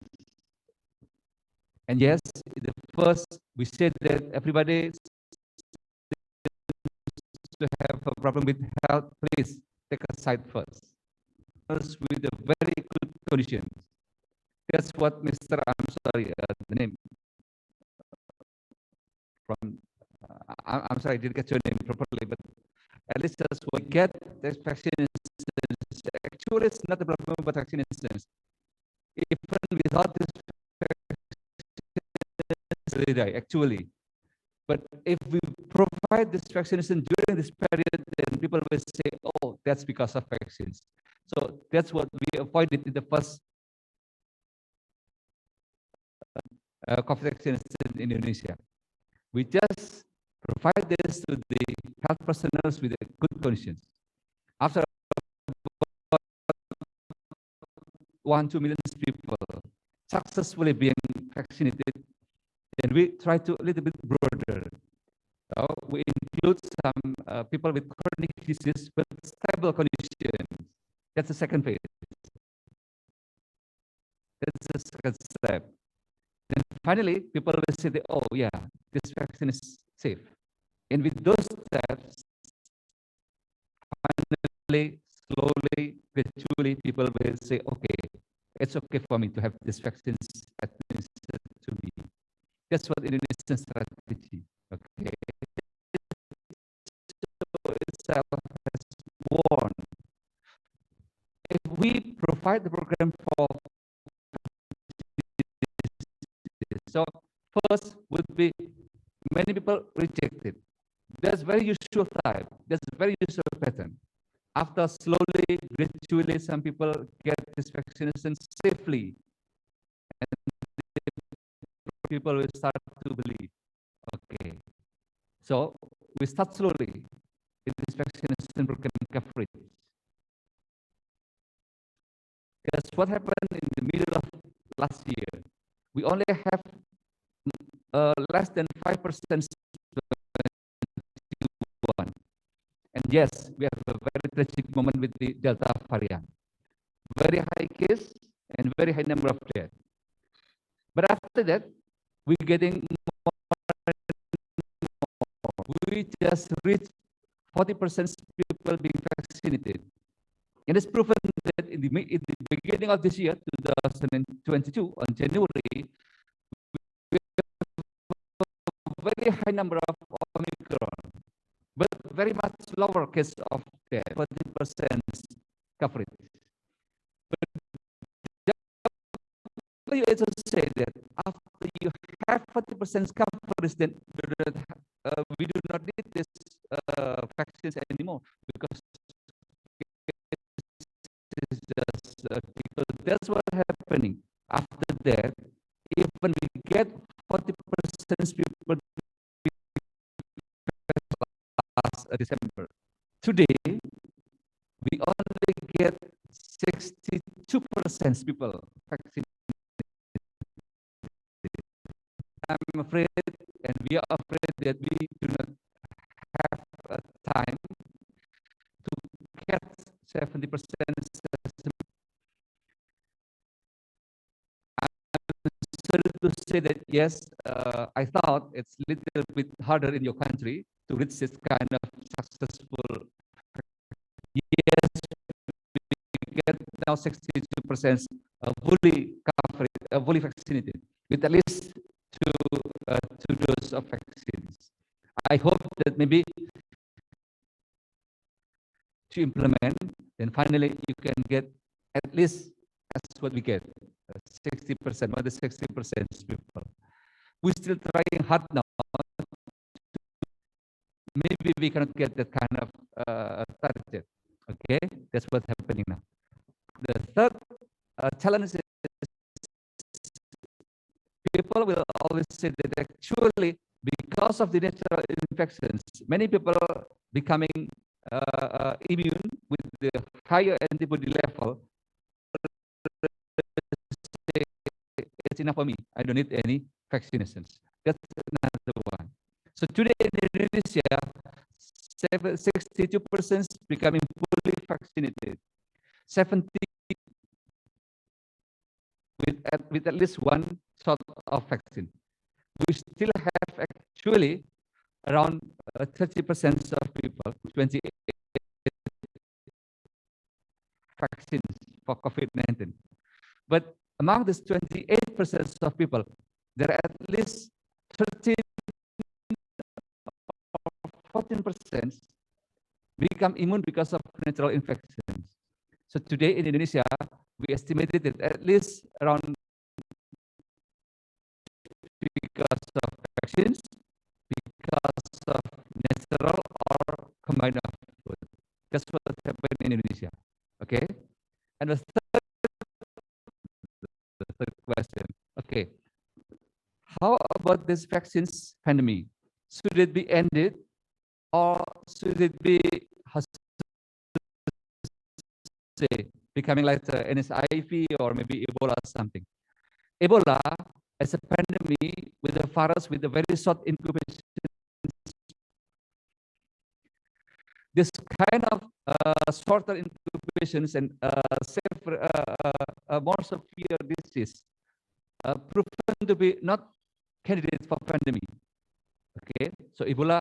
And yes, the first we said that everybody to have a problem with health, please take a side first. First with a very good condition. That's what Mr. I'm sorry, the name from. I'm sorry, I didn't get your name properly, but at least as we get the vaccine instance. Actually, it's not a problem about vaccine instance. Even without this vaccine, die actually. But if we provide this vaccination during this period, then people will say, "Oh, that's because of vaccines." So that's what we avoided in the first COVID vaccination in Indonesia. We just provide this to the health personnel with good conditions. After 1-2 million people successfully being vaccinated, then we try to a little bit broader. So we include some people with chronic disease but stable conditions. That's the second phase. That's the second step. Then finally, people will say, that, "Oh yeah, this vaccine is safe." And with those steps, finally, slowly, gradually, people will say, "Okay, it's okay for me to have this vaccine administered to me." That's what Indonesian strategy. Okay. So itself has warned. If we provide the program for, so first would be many people rejected. That's very usual type. That's a very usual pattern. After slowly, gradually, some people get this vaccination safely, and people will start to believe. Okay, so we start slowly with this vaccination program coverage. That's what happened in the middle of last year. We only have less than 5%. And yes, we have a very tragic moment with the Delta variant. Very high case and very high number of deaths. But after that, we're getting more. We just reached 40% people being vaccinated. And it's proven that in the beginning of this year, 2022, on January, we have a very high number of Omicron, but very much lower case of death, 40% coverage. But you also say that after you have 40% coverage, then we do not need this vaccines anymore, because it's just that's what happening. After that, even we get 40% people last December. Today, we only get 62% people vaccinated. I'm afraid, and we are afraid that we do not have time to get 70%. I'm sorry to say that, yes, I thought it's a little bit harder in your country to reach this kind of successful. Yes, we get now 62% fully covered, fully vaccinated with at least two doses of vaccines. I hope that maybe to implement, then finally you can get at least as what we get, 60%, more than 60% people. We're still trying hard now. Maybe we cannot get that kind of target. Okay, that's what's happening now. The third challenge is people will always say that actually because of the natural infections, many people are becoming immune with the higher antibody level. It's enough for me. I don't need any vaccinations. That's another one. So today in Indonesia, 62% becoming fully vaccinated. 70 with at least 1 sort of vaccine. We still have actually around 30% of people, 28 vaccines for COVID-19. But among this 28% of people, there are at least 13 or 14% become immune because of natural infections. So today in Indonesia, we estimated that at least around because of vaccines, because of natural or combined of both. That's what happened in Indonesia. Okay, and the third question. Okay, how about this vaccines pandemic? Should it be ended, or should it be, how to say, becoming like the NSIV or maybe Ebola or something? Ebola as a pandemic with a virus with a very short incubation. This kind of shorter incubations and safer, more severe disease proven to be not candidate for pandemic. Okay, so Ebola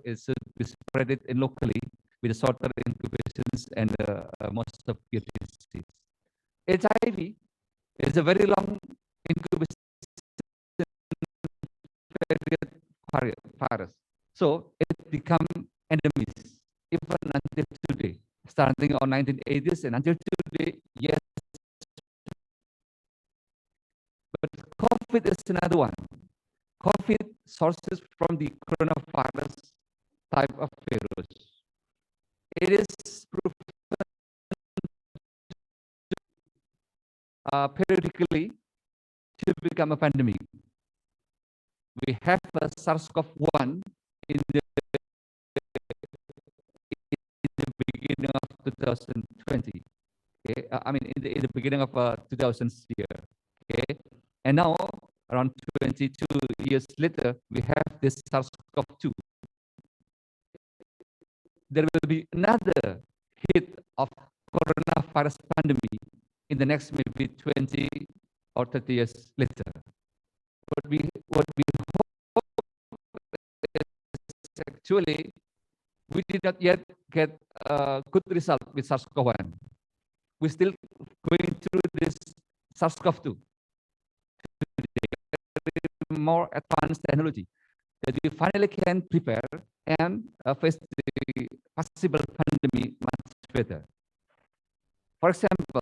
should be spread in locally with shorter incubations and most severe disease. HIV is a very long incubation period virus. So it become endemic even until today, starting on 1980s and until today, yes. But COVID is another one. COVID sources from the coronavirus type of virus. It is proven periodically to become a pandemic. We have a SARS-CoV-1 in the beginning of 2020. Okay, I mean in the beginning of 2000s year. Okay, and now around 22 years later, we have this SARS-CoV-2. There will be another hit of coronavirus pandemic in the next maybe 20 or 30 years later. What we hope is actually we did not yet get a good result with SARS-CoV-1. We're still going through this SARS-CoV-2. More advanced technology that we finally can prepare and face the possible pandemic much better. For example,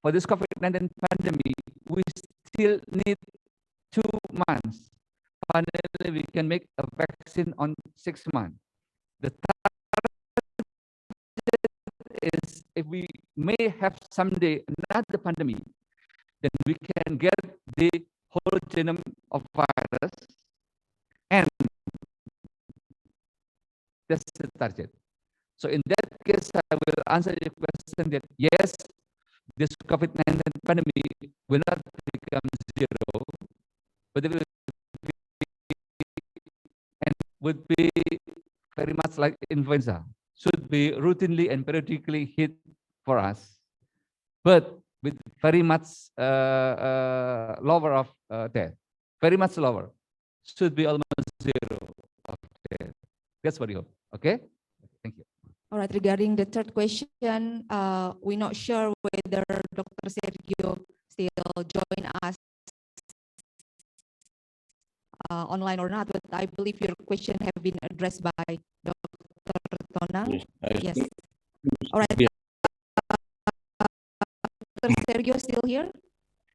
for this COVID-19 pandemic, we still need 2 months. Finally, we can make a vaccine on 6 months. The target is if we may have someday another pandemic, then we can get the whole genome of virus, and that's the target. So in that case, I will answer your question that yes, this COVID-19 pandemic will not become zero, but it will be, and would be very much like influenza, should be routinely and periodically hit for us, but with very much lower of death, very much lower, should be almost zero of death. That's what we hope. Okay, thank you. All right, regarding the third question, we're not sure whether Dr. Sergio still join us online or not, but I believe your question have been addressed by Dr. Tonang. Yes. All right. Dr. Sergio still here?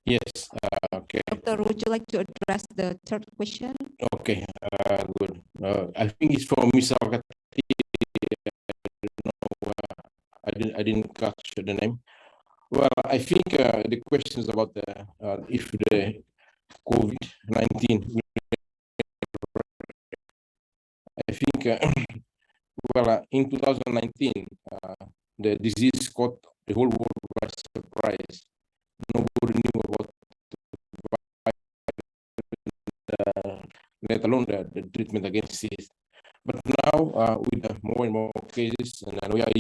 Yes. Okay. Doctor, would you like to address the third question? Okay. Good. I think it's for Ms. Alkati. I didn't catch the name. Well, I think the question is about if the COVID-19. I think well, in 2019, the disease caught the whole world by surprise. Nobody knew about let alone the treatment against it. But now with more and more cases, and then we are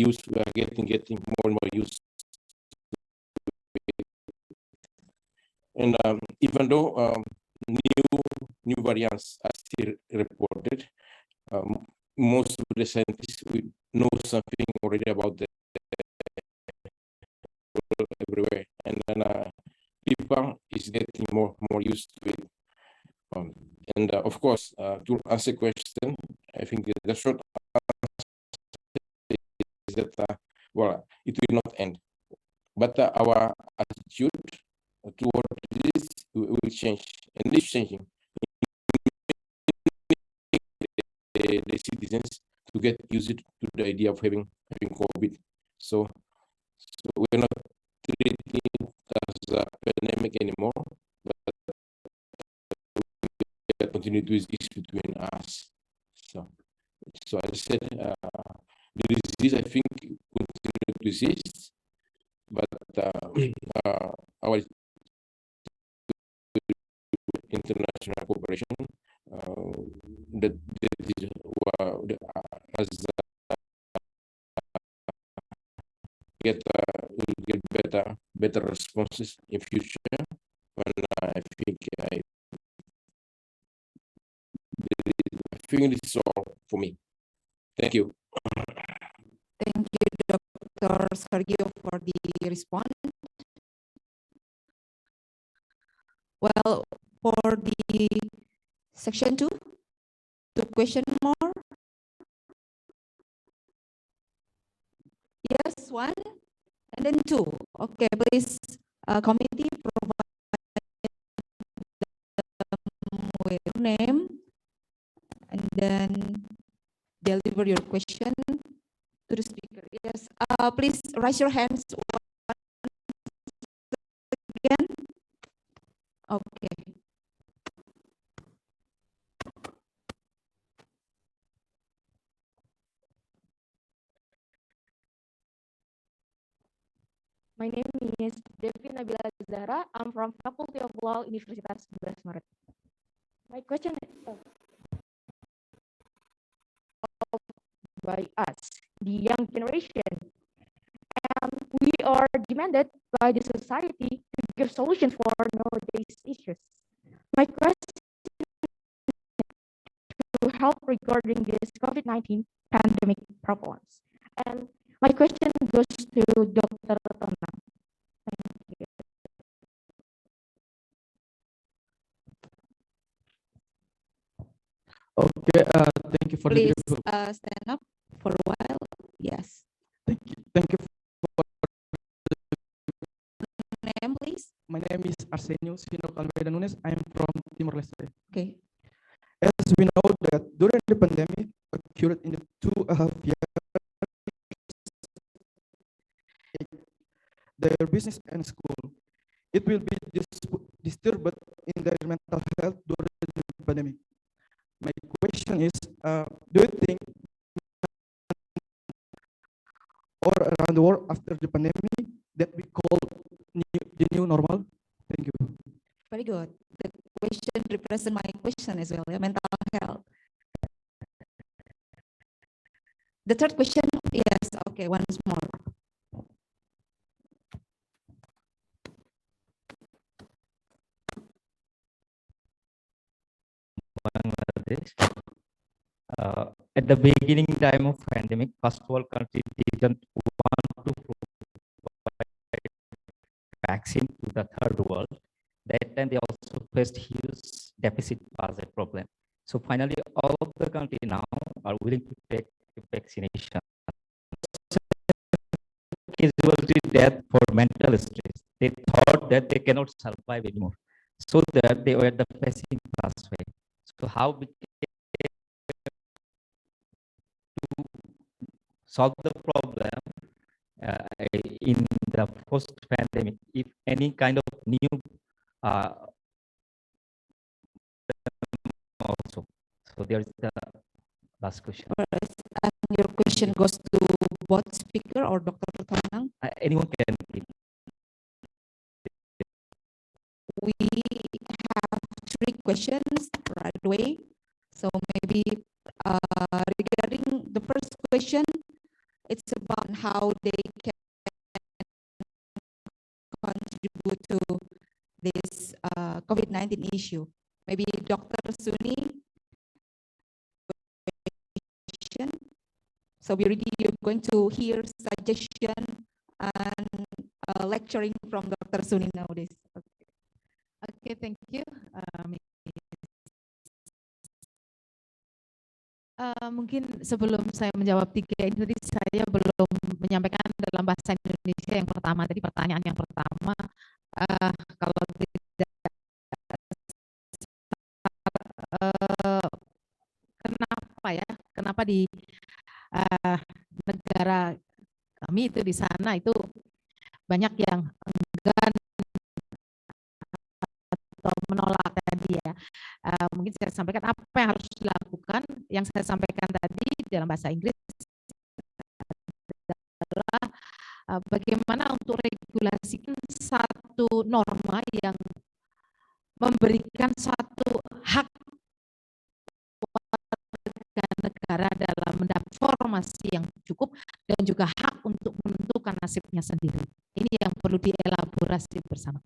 getting more and more used. And even though new variants are still reported, most of the scientists we know something already about the everywhere, and then people is getting more used to it. And of course, to answer question, I think the short answer is that well, it will not end, but our attitude toward this will change, and it's changing. The citizens to get used to the idea of having COVID. So we're not treating it as a pandemic anymore, but we continue to exist between us. So as I said, the disease, I think, continue to exist, but our international cooperation that is as get better responses in future. And I think I think this is all for me. Thank you. Thank you, Dr. Sergio, for the response. Well, for the section 2 question more. Yes, 1 and then 2. Okay, please, committee provide with your name and then deliver your question to the speaker. Yes, please raise your hands again. Okay. My name is Devi Nabila Zahra. I'm from Faculty of Law, Universitas 11 Maret. My question is by us, the young generation, and we are demanded by the society to give solutions for nowadays issues. My question to help regarding this COVID-19 pandemic problems. And my question goes to Dr. Tonang. Thank you. Okay, thank you for Please the stand up for a while. Yes. thank you. Name, please. My name is Arsenio Sino Almeida Nunes. I am from Timor Leste. Okay. As we know that during the pandemic occurred in the 2.5 years, their business and school, it will be disturbed in their mental health during the pandemic. My question is, do you think or around the world after the pandemic that we call the new normal? Thank you. Very good. The question represents my question as well, mental health. The third question, yes, okay, once more. At the beginning time of pandemic, first world country didn't want to provide vaccine to the third world. That time they also faced huge deficit budget problem. So finally, all of the country now are willing to take vaccination. Casualty death for mental stress. They thought that they cannot survive anymore, so that they were the facing pathway. So how we to solve the problem in the post-pandemic, if any kind of new also. So there is the last question. And your question goes to both speaker or Dr. Tonang? Anyone can give. We have 3 questions right away. So maybe Regarding the first question, it's about how they can contribute to this COVID-19 issue. Maybe Dr. Suni. So you're going to hear suggestion and lecturing from Dr. Suni nowadays. Okay, thank you. Mungkin sebelum saya menjawab tiga ini tadi saya belum menyampaikan dalam bahasa Indonesia yang pertama tadi, pertanyaan yang pertama, kalau tidak kenapa ya, kenapa di negara kami itu di sana itu banyak yang enggan atau menolak tadi ya. Mungkin saya sampaikan apa yang harus dilakukan. Yang saya sampaikan tadi dalam bahasa Inggris adalah bagaimana untuk regulasikan satu norma yang memberikan satu hak warga negara dalam mendapat informasi yang cukup dan juga hak untuk menentukan nasibnya sendiri. Ini yang perlu dielaborasi bersama.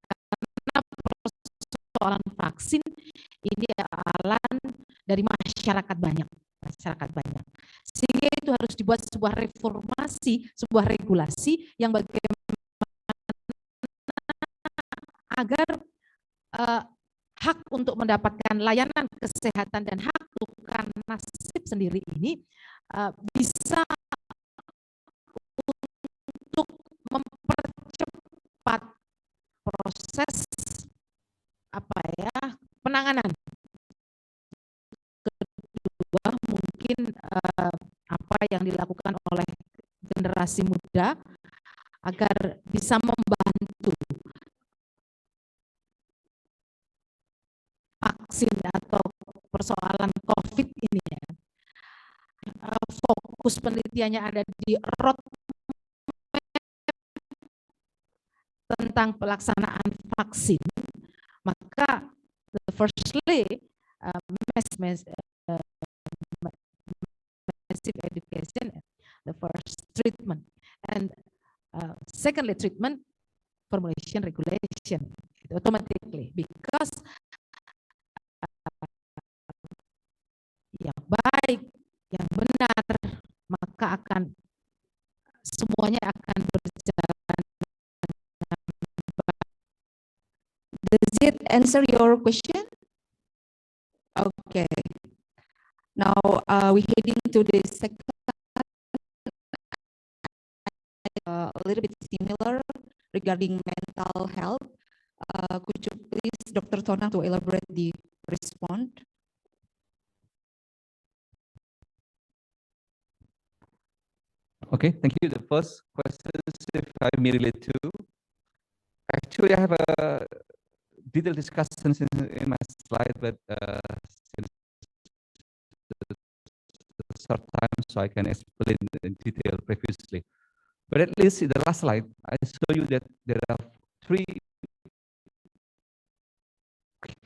Karena persoalan vaksin ini alan dari masyarakat banyak, sehingga itu harus dibuat sebuah reformasi, sebuah regulasi yang bagaimana agar hak untuk mendapatkan layanan kesehatan dan hak menentukan nasib sendiri ini bisa untuk mempercepat proses penanganan. Kedua, mungkin apa yang dilakukan oleh generasi muda agar bisa membantu vaksin atau persoalan COVID ini ya. Fokus penelitiannya ada di roadmap tentang pelaksanaan vaksin, maka firstly massive education, the first treatment, and secondly treatment formulation regulation automatically, because yang baik, yang benar, maka akan semuanya akan berjalan dengan baik. Does it answer your question? Okay. Now we're heading to the second, a little bit similar regarding mental health. Could you please, Dr. Tonang, to elaborate the response? Okay, thank you. The first question is if I may relate to. Actually, I have a detailed discussion in my slide, but since the short time, so I can explain in detail previously. But at least in the last slide, I show you that there are three.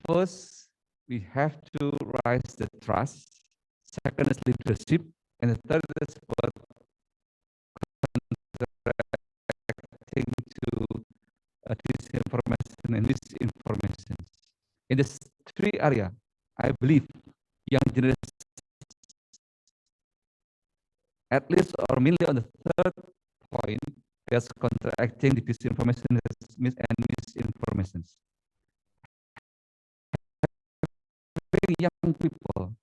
First, we have to raise the trust. Second is leadership, and the third is about contracting to disinformation and misinformation. In this three area, I believe young generation, at least or mainly on the third point, that's counteracting the disinformation and misinformation. Young people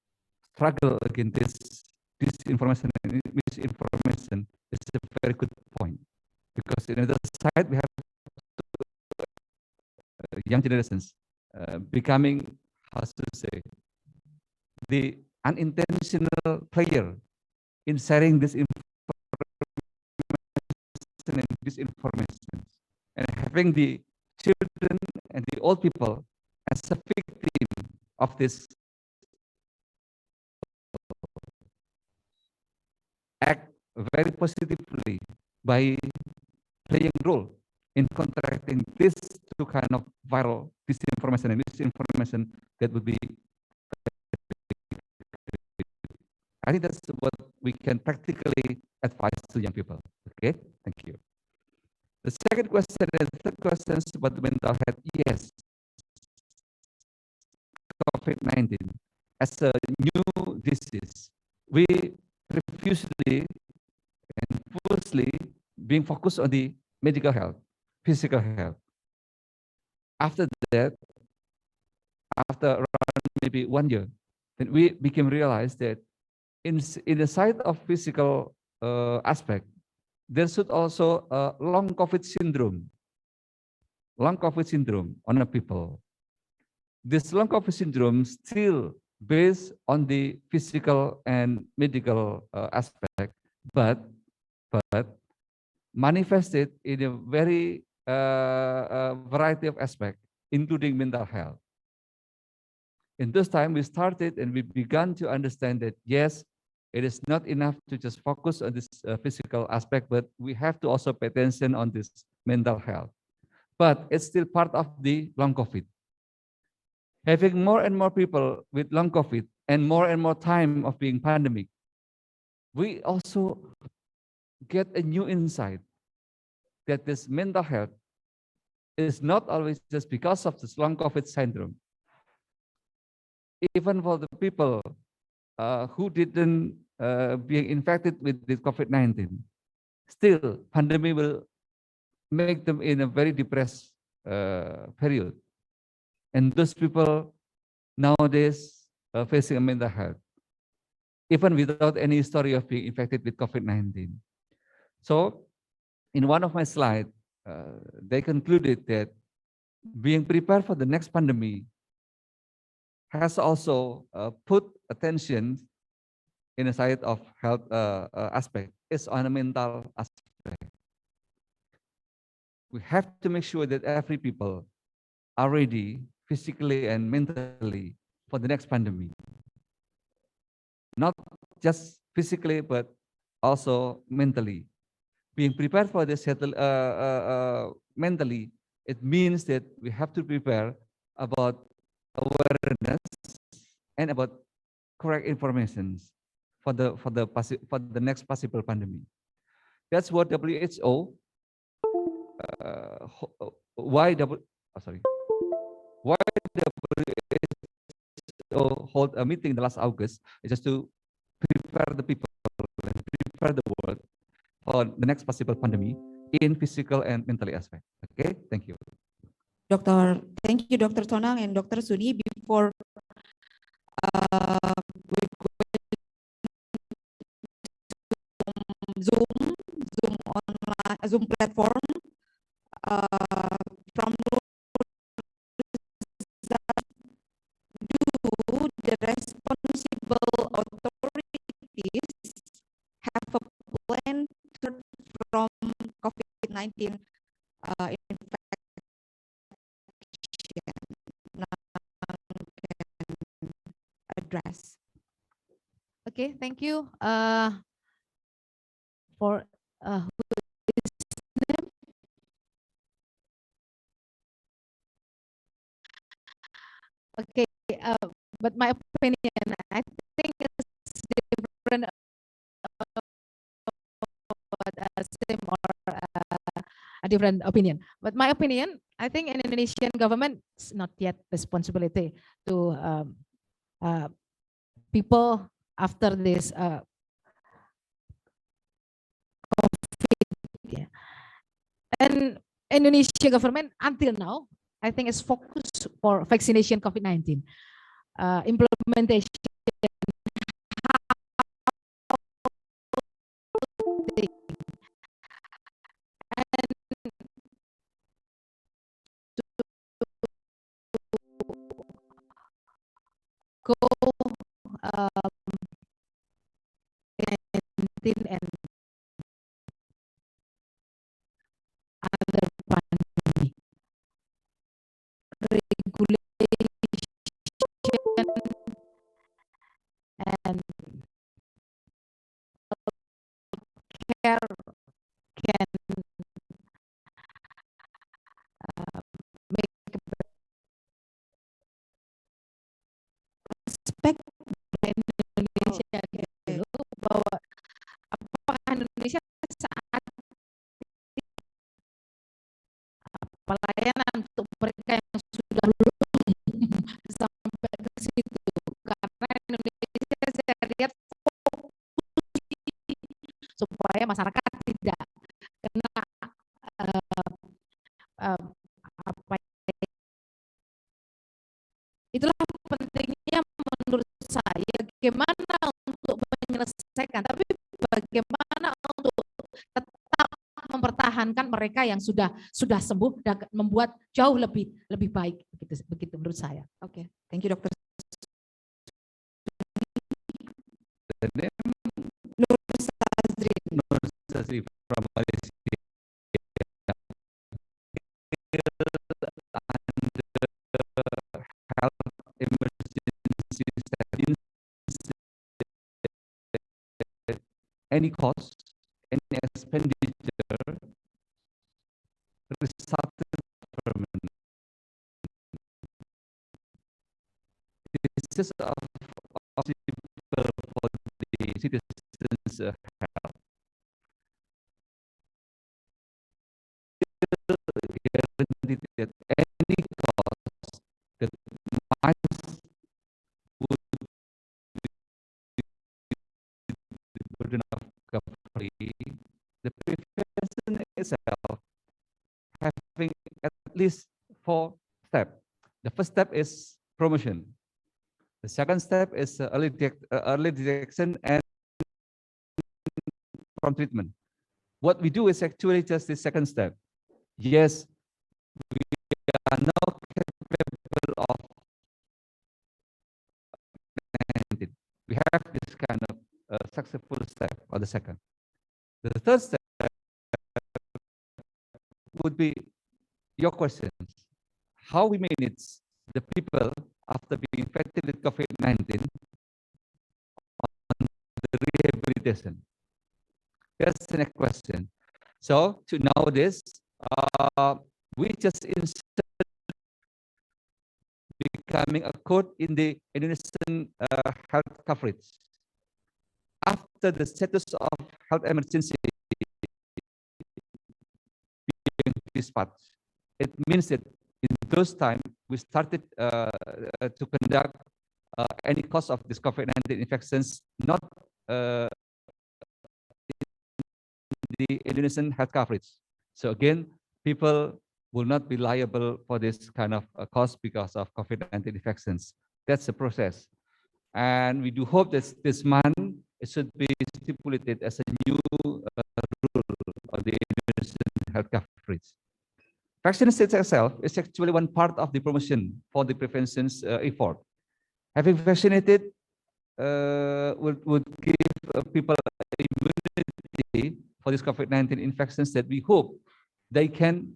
struggle against this disinformation and misinformation is a very good point, because in the other side we have young generations becoming, how to say, the unintentional player in sharing this information and disinformation, and having the children and the old people as a victim of this act very positively by playing role in contracting this two kind of viral disinformation and misinformation that would be I think that's what we can practically advise to young people. Okay, thank you. The second question and third question is about the mental health. Yes, COVID-19 as a new disease, we previously and firstly being focused on the medical health, physical health. After that, after around maybe 1 year, then we became realized that in the side of physical aspect, there should also a long COVID syndrome on the people. This long COVID syndrome still based on the physical and medical aspect, but manifested in a very variety of aspects, including mental health. In this time, we started and we began to understand that yes, it is not enough to just focus on this physical aspect, but we have to also pay attention on this mental health. But it's still part of the long COVID. Having more and more people with long COVID and more time of being pandemic, we also get a new insight that this mental health is not always just because of this long COVID syndrome. Even for the people who didn't being infected with the COVID-19, still pandemic will make them in a very depressed period. And those people nowadays are facing a mental health, even without any story of being infected with COVID-19. So in one of my slides, they concluded that being prepared for the next pandemic has also put attention in a side of health aspect, is on a mental aspect. We have to make sure that every people are ready physically and mentally for the next pandemic. Not just physically, but also mentally. Being prepared for this mentally, it means that we have to prepare about awareness and about correct information for the next possible pandemic. That's what WHO YICGH hold a meeting the last August just to prepare the people and prepare the world for the next possible pandemic in physical and mentally aspect. Okay, thank you. Thank you, Dr. Tonang and Dr. Suni. Before we go Zoom online, Zoom platform from do the responsible authorities have a plan to from COVID-19 infection? Can address. Okay, thank you. For who is name? Okay, but my opinion, I think it's different, same or a different opinion. But my opinion, I think in Indonesian government, it's not yet responsibility to people after this COVID. Yeah. And Indonesia government until now, I think is focused for vaccination COVID-19 implementation. And go 19 and other pandemic regulation and care can make respect Indonesia. pelayanan untuk mereka yang sudah belum sampai ke situ. Karena Indonesia saya lihat fokus supaya masyarakat tidak kena apa ya, itulah pentingnya menurut saya bagaimana untuk menyelesaikan, tapi bagaimana untuk tetap mempertahankan mereka yang sudah sembuh dan membuat jauh lebih baik, begitu menurut saya. Oke, thank you Dokter. Nur Sazrin from Malaysia. Health emergency settings, any cost, any expenditure resulted from this is possible for the citizens' health. Guaranteed that any cost that might would the burden of recovery, the prevention itself having at least 4 steps. The first step is promotion. The second step is early detection and from treatment. What we do is actually just the second step. Yes, we are now capable of preventing. We have this kind of successful step on the second. The third step would be your questions. How we manage the people after being infected with COVID-19 on the rehabilitation. That's the next question. So to know this, we just insert becoming a code in the Indonesian health coverage. After the status of health emergency being dispatched, it means that in those times we started to conduct any cause of this COVID-19 infections not the Indonesian health coverage. So again, people will not be liable for this kind of cost because of COVID-19 infections. That's the process. And we do hope that this month it should be stipulated as a new rule of the Indonesian health coverage. Vaccination itself is actually one part of the promotion for the prevention effort. Having vaccinated would give people immunity for these COVID-19 infections that we hope they can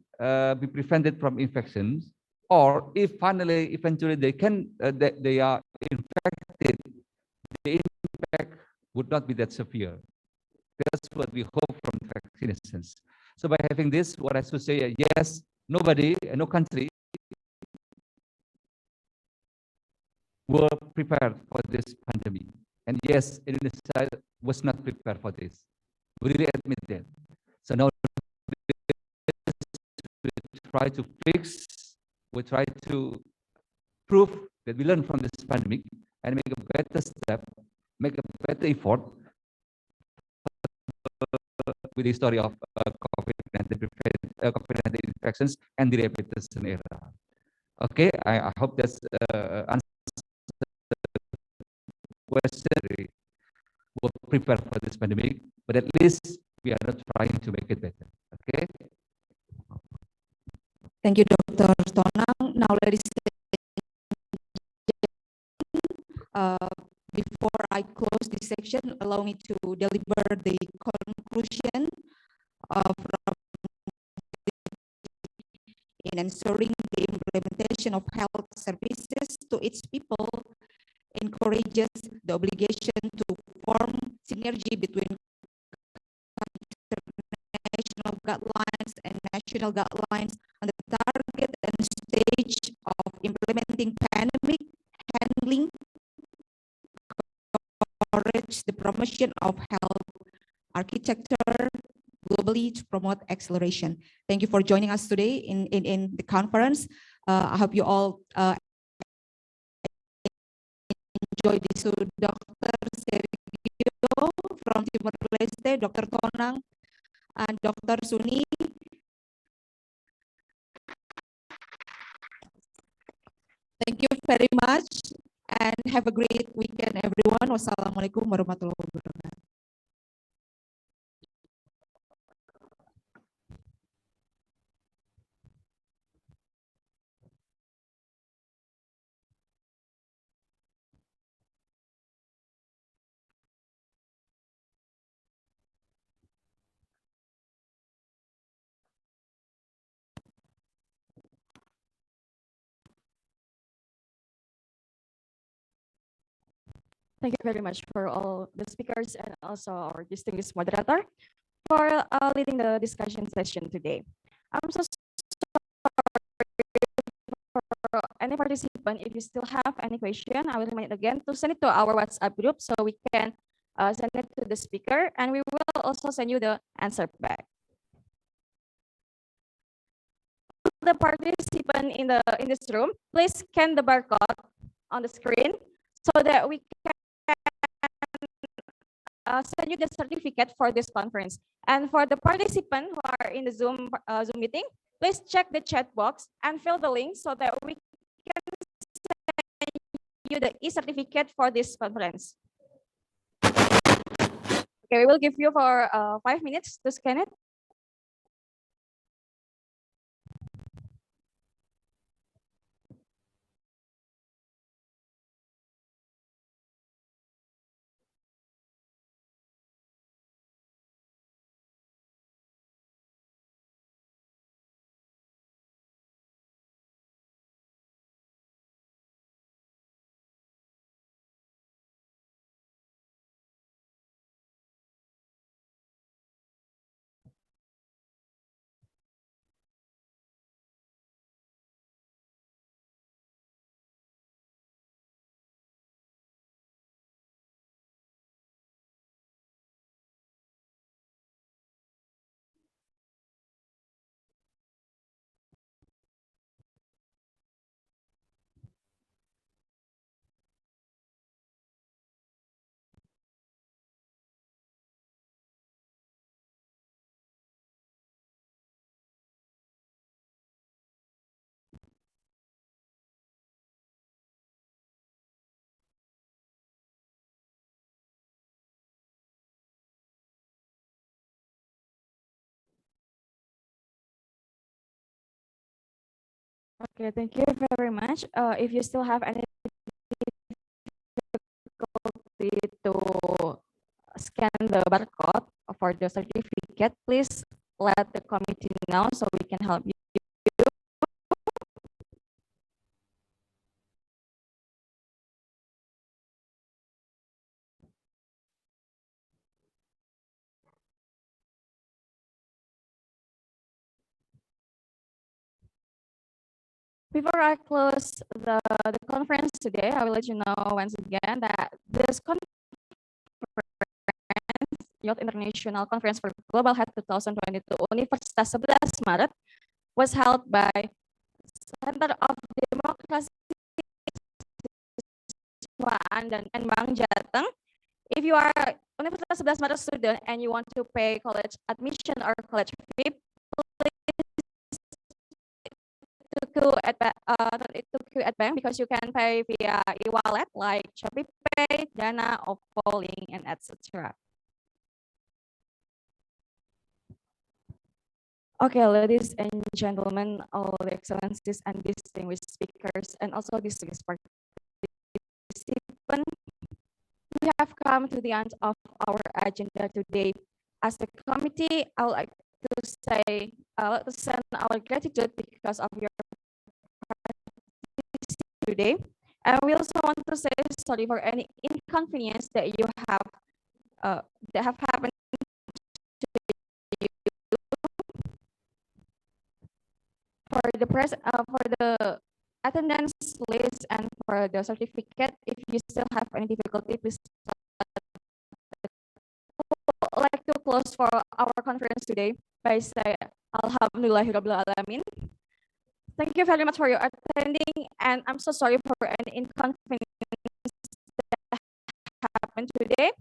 be prevented from infections, or if finally, eventually they can, they are infected, the impact would not be that severe. That's what we hope from vaccinations. So by having this, what I should say, yes, nobody, no country were prepared for this pandemic. And yes, Indonesia was not prepared for this. We really admit that. So now we try to fix, we try to prove that we learn from this pandemic and make a better step, make a better effort with the story of COVID-19 infections and the rehabilitation era. Okay, I hope that's answers the question. We're prepared for this pandemic, but at least we are not trying to make it better. Okay. Thank you, Dr. Tonang. Now, ladies and gentlemen, before I close this section, allow me to deliver the conclusion from in ensuring the implementation of health services to its people encourages the obligation to form synergy between international guidelines and national guidelines on the target and stage of implementing pandemic handling, encourage the promotion of health architecture globally to promote acceleration. Thank you for joining us today in the conference. I hope you all enjoy this. So Dr. Sergio from Timor-Leste, Dr. Tonang, and Dr. Suni. Thank you very much and have a great weekend, everyone. Wassalamualaikum warahmatullahi wabarakatuh. Thank you very much for all the speakers and also our distinguished moderator for leading the discussion session today. I'm so for any participant, if you still have any question, I will remind again to send it to our WhatsApp group so we can send it to the speaker, and we will also send you the answer back. The participant in this room, please scan the barcode on the screen so that we can send you the certificate for this conference. And for the participant who are in the Zoom meeting, please check the chat box and fill the link so that we can send you the e-certificate for this conference. Okay, we will give you for 5 minutes to scan it. Okay, thank you very much. If you still have any difficulty to scan the barcode for the certificate, please let the committee know so we can help you. Before I close the conference today, I will let you know once again that this conference, Youth International Conference for Global Health 2022 Universitas 11 Maret, was held by Center of Democracy dan Bang Jateng. If you are Universitas 11 Maret student and you want to pay college admission or college fee, to queue at bank because you can pay via e-wallet like Shopee Pay, Dana, OVO, Link, and etc. Okay, ladies and gentlemen, all the excellencies and distinguished speakers, and also distinguished participants, we have come to the end of our agenda today. As a committee, I would like to say, to send our gratitude because of your today. And we also want to say sorry for any inconvenience that you have that have happened to you. For the attendance list and for the certificate, if you still have any difficulty, please like to close for our conference today by saying Alhamdulillahirabbil alamin. Thank you very much for your attending, and I'm so sorry for any inconvenience that happened today.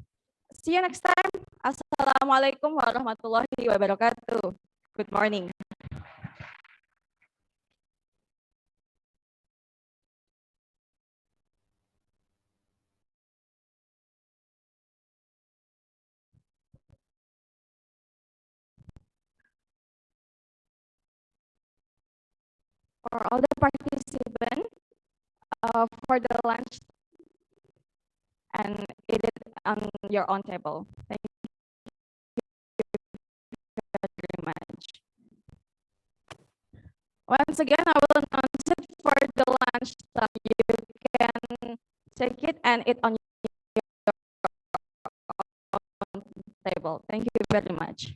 See you next time. Assalamualaikum warahmatullahi wabarakatuh. Good morning. For all the participants, for the lunch, and eat it on your own table. Thank you very much. Once again, I will announce it for the lunch time. You can take it and eat on your own table. Thank you very much.